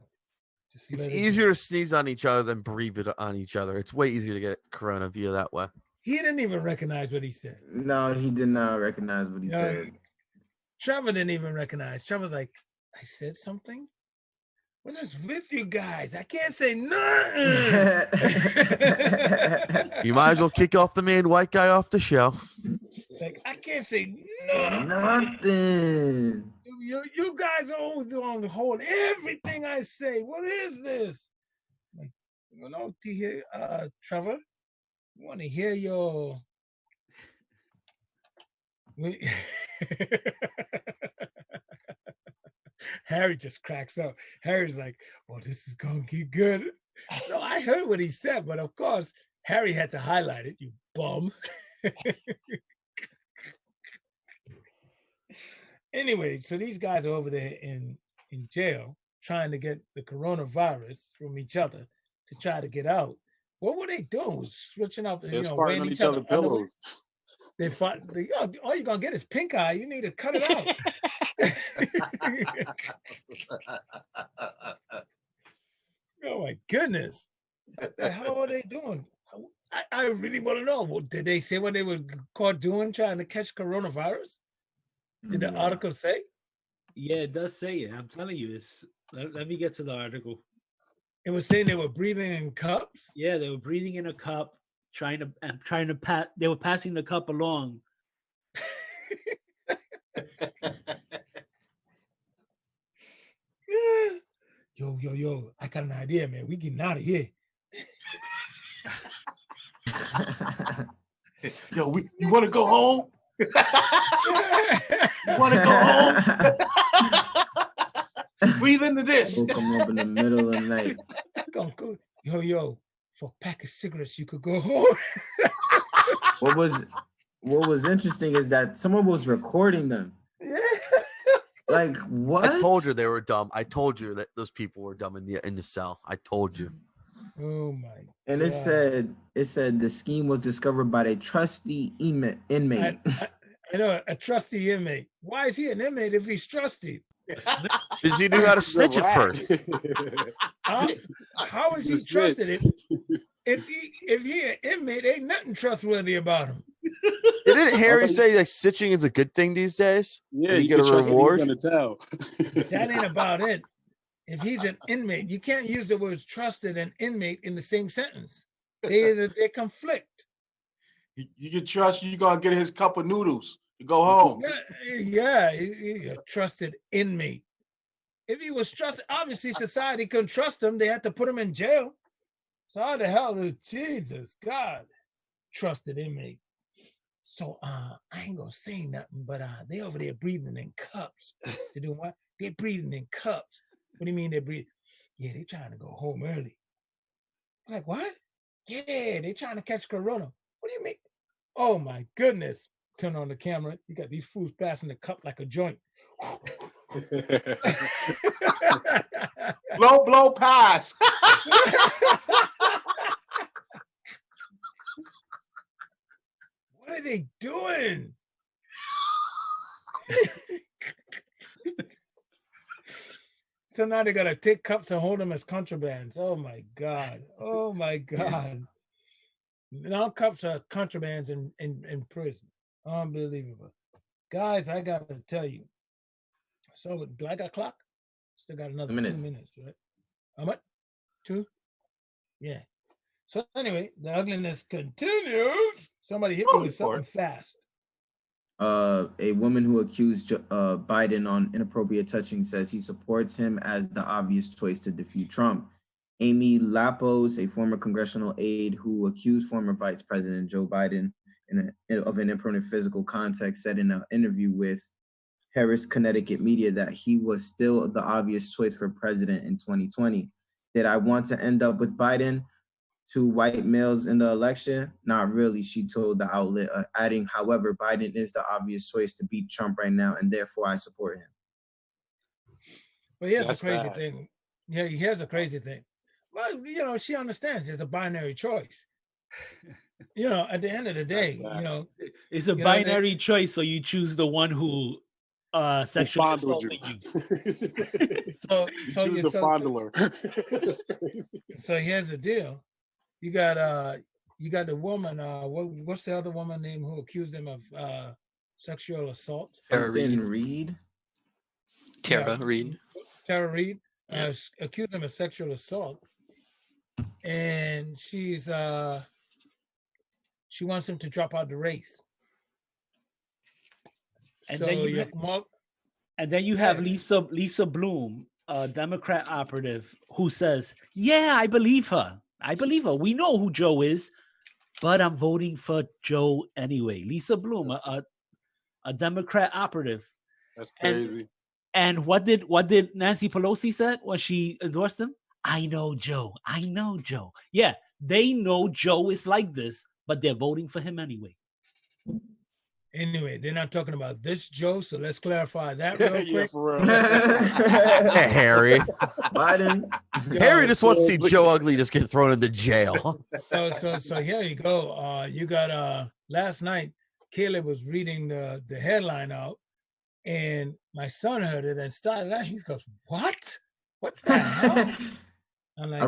It's easier to sneeze on each other than breathe it on each other. It's way easier to get corona via that way. He didn't even recognize what he said. No, he did not recognize what he said. Trevor didn't even recognize. Trevor's like, I said something? What is with you guys? I can't say nothing. You might as well kick off the main white guy off the show. Like, I can't say nothing. You guys are always on the hold everything I say. What is this? Like, you know, Trevor, you want to hear your Harry just cracks up. Harry's like, "Oh, this is gonna get good." No, I heard what he said, but of course, Harry had to highlight it. You bum. Anyway, so these guys are over there in jail trying to get the coronavirus from each other to try to get out. What were they doing? Was switching up, They're farting on each other pillows. They fought. All you're gonna get is pink eye. You need to cut it out. Oh my goodness! What the hell are they doing? I really want to know. Well, did they say what they were caught doing, trying to catch coronavirus? Did the article say? Yeah, it does say it. I'm telling you, it's. Let me get to the article. It was saying they were breathing in cups. Yeah, they were breathing in a cup, trying to pass. They were passing the cup along. Yo! I got an idea, man. We getting out of here. Yo, you want to go home? You want to go home? Breathe into this. We'll come up in the middle of the night. Yo, for a pack of cigarettes, you could go home. What was interesting is that someone was recording them. Like, what? I told you they were dumb. I told you that those people were dumb in the cell. I told you. Oh my! And it said the scheme was discovered by a trusty inmate. I know, a trusty inmate. Why is he an inmate if he's trusty? Because he knew how to snitch at first. How is he trusted? If he an inmate, ain't nothing trustworthy about him. Didn't Harry say like snitching is a good thing these days? Yeah, you get a reward. Gonna tell. That ain't about it. If he's an inmate, you can't use the words trusted and inmate in the same sentence. They conflict. You can trust you're gonna get his cup of noodles to go home. Yeah, he a trusted inmate. If he was trusted, obviously society couldn't trust him. They had to put him in jail. So how the hell is Jesus God trusted inmate? So I ain't gonna say nothing, but they over there breathing in cups. They doing what? They're breathing in cups. What do you mean they breathe? Yeah, they trying to go home early. I'm like, what? Yeah, they trying to catch corona. What do you mean? Oh my goodness. Turn on the camera. You got these fools passing the cup like a joint. blow, pass. What are they doing? So now they gotta take cups and hold them as contrabands. Oh my God. Oh my God. Now cups are contrabands in prison. Unbelievable. Guys, I gotta tell you. So do I got a clock? Still got another 2 minutes, right? How much? 2? Yeah. So anyway, the ugliness continues. Somebody hit me with something fast. A woman who accused Biden on inappropriate touching says he supports him as the obvious choice to defeat Trump. Amy Lapos, a former congressional aide who accused former Vice President Joe Biden of an inappropriate physical contact, said in an interview with Harris Connecticut Media that he was still the obvious choice for president in 2020. Did I want to end up with Biden? 2 white males in the election? Not really, she told the outlet, adding, however, Biden is the obvious choice to beat Trump right now, and therefore I support him. But here's the crazy thing. Yeah, here's a crazy thing. Well, you know, she understands there's a binary choice. You know, at the end of the day, you know, it's a binary choice, so you choose the one who sexually assaulted you. So choose the fondler. So here's the deal. You got the woman, what's the other woman name who accused him of sexual assault? Tara Reid. Tara Reid accused him of sexual assault. And she wants him to drop out the race. And so then you have Lisa Bloom, a Democrat operative, who says, yeah, I believe her. We know who Joe is, but I'm voting for Joe anyway. Lisa Bloom, a Democrat operative. That's crazy. And what did Nancy Pelosi said when she endorsed him? I know Joe. Yeah, they know Joe is like this, but they're voting for him anyway. Anyway, they're not talking about this Joe, so let's clarify that real quick. Yeah, for real. Hey, Harry. Biden. Harry just wants to see Joe Ugly just get thrown into jail. So here you go. You got last night, Caleb was reading the headline out, and my son heard it and started laughing. He goes, "What? What the hell?" I'm like,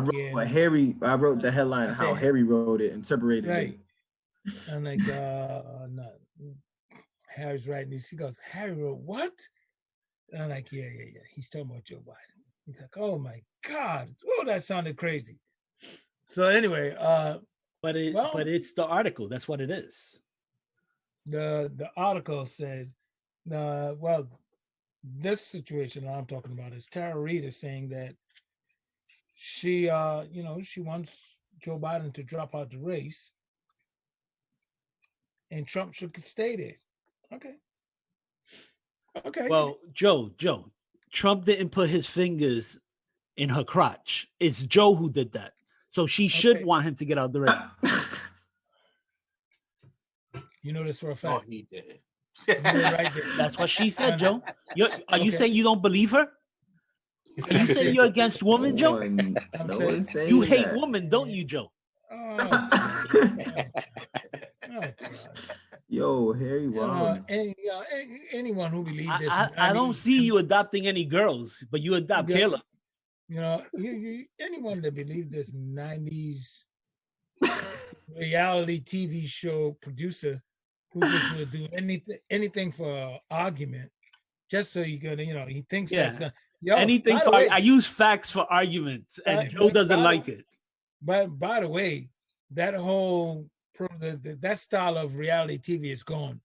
I wrote the headline how Harry wrote it and separated it. I'm like, no. Harry's writing this. He goes, Harry wrote what? And I'm like, yeah. He's talking about Joe Biden. He's like, oh my God. Oh, that sounded crazy. So anyway, but it's the article. That's what it is. The article says, this situation that I'm talking about is Tara Reid is saying that she wants Joe Biden to drop out the race. and Trump should stay there. Okay. Okay. Well, Joe, Trump didn't put his fingers in her crotch. It's Joe who did that. So she should want him to get out the ring. You know this for a fact. No, he did. Right there. That's what she said, Joe. Are you saying you don't believe her? Are you saying you're against women, Joe? No one's saying You hate that. women, don't you, Joe? Yo, Harry, wow. Anyone who believes this, I don't see you adopting any girls, but you adopt Kayla. You know, anyone that believes this 90s reality TV show producer who just will do anything for argument, just so you're gonna, he thinks that's gonna. Yo, anything for I use facts for arguments, and Joe doesn't like it. But by the way, that whole that style of reality TV is gone.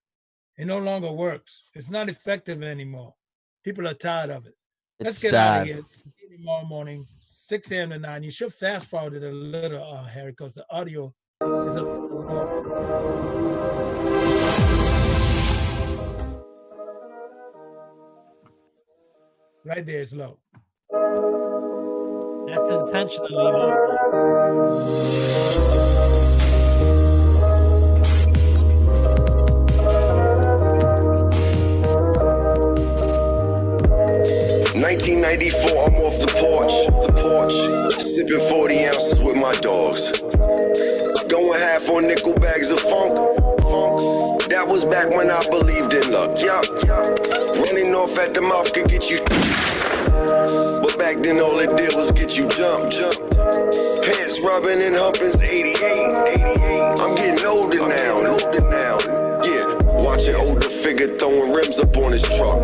It no longer works. It's not effective anymore. People are tired of it. Let's get out of here. Tomorrow morning, 6 a.m. to 9. You should fast forward it a little, Harry, because the audio is a little more. Right there is low. That's intentionally low. 1994, I'm off the porch, sipping 40 ounces with my dogs. Going half on nickel bags of funk. That was back when I believed in luck. Yeah. Running off at the mouth could get you. But back then all it did was get you jumped. Pants rubbing and humping's 88. I'm getting older now. Yeah, watching older figure throwing rims up on his truck.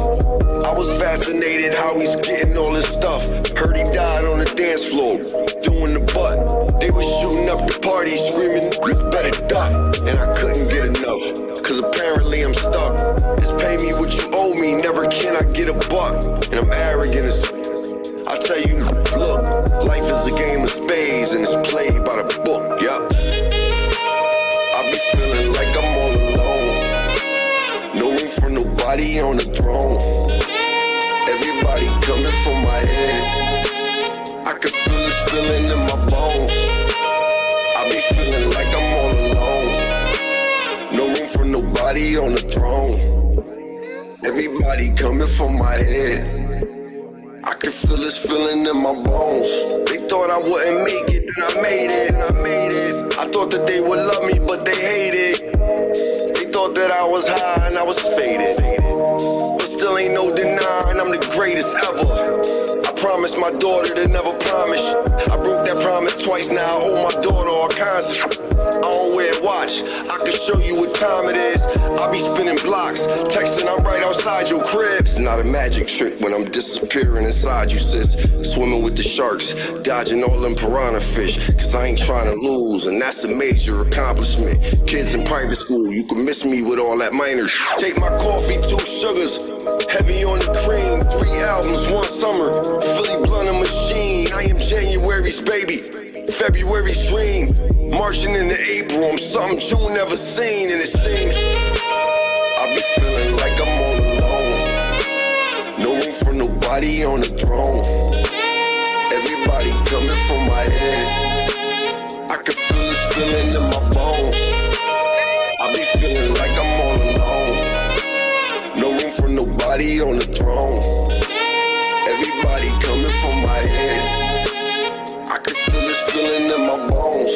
I was fascinated how he's getting all his stuff. Heard he died on the dance floor, doing the butt. They was shooting up the party, screaming, "You better duck." And I couldn't get enough, cause apparently I'm stuck. Just pay me what you owe me, never can I get a buck. And I'm arrogant as I tell you, look, life is a game of spades and it's played by the book, yup. I be feeling like I'm all alone. No room for nobody on the throne. Everybody coming from my head. I can feel this feeling in my bones. I be feeling like I'm all alone. No room for nobody on the throne. Everybody coming from my head. I can feel this feeling in my bones. They thought I wouldn't make it, then I made it. I thought that they would love me, but they hated. They thought that I was high and I was faded. But still ain't no denying I'm the greatest ever. I promised my daughter to never promise. I broke that promise twice, now I owe my daughter all kinds of. I don't wear a watch, I can show you what time it is. I be spinning blocks, texting I'm right outside your crib. It's not a magic trick when I'm disappearing inside you, sis. Swimming with the sharks, dodging all them piranha fish. Cause I ain't trying to lose, and that's a major accomplishment. Kids in private school, you can miss me with all that minor. Take my coffee, 2 sugars, heavy on the cream. 3 albums, 1 summer, Philly blunt a machine. I am January's baby, February's dream. Marching into April, I'm something June never seen. And it seems I be feeling like I'm all alone. No room for nobody on the throne. Everybody coming from my head. I can feel this feeling in my bones. I be feeling like I'm all alone. No room for nobody on the throne. Everybody coming from my head. I can feel this feeling in my bones.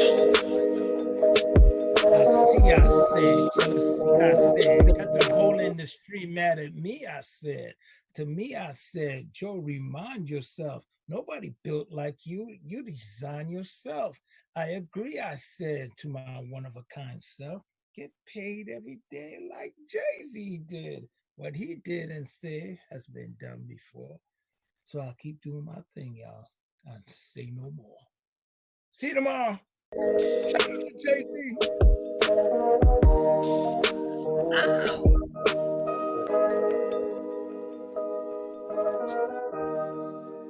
I said, got the whole industry mad at me, I said. To me, I said, Joe, remind yourself, nobody built like you. You design yourself. I agree, I said to my one-of-a-kind self, get paid every day like Jay-Z did. What he did and said has been done before. So I'll keep doing my thing, y'all, and say no more. See you tomorrow. Shout out to Jay-Z.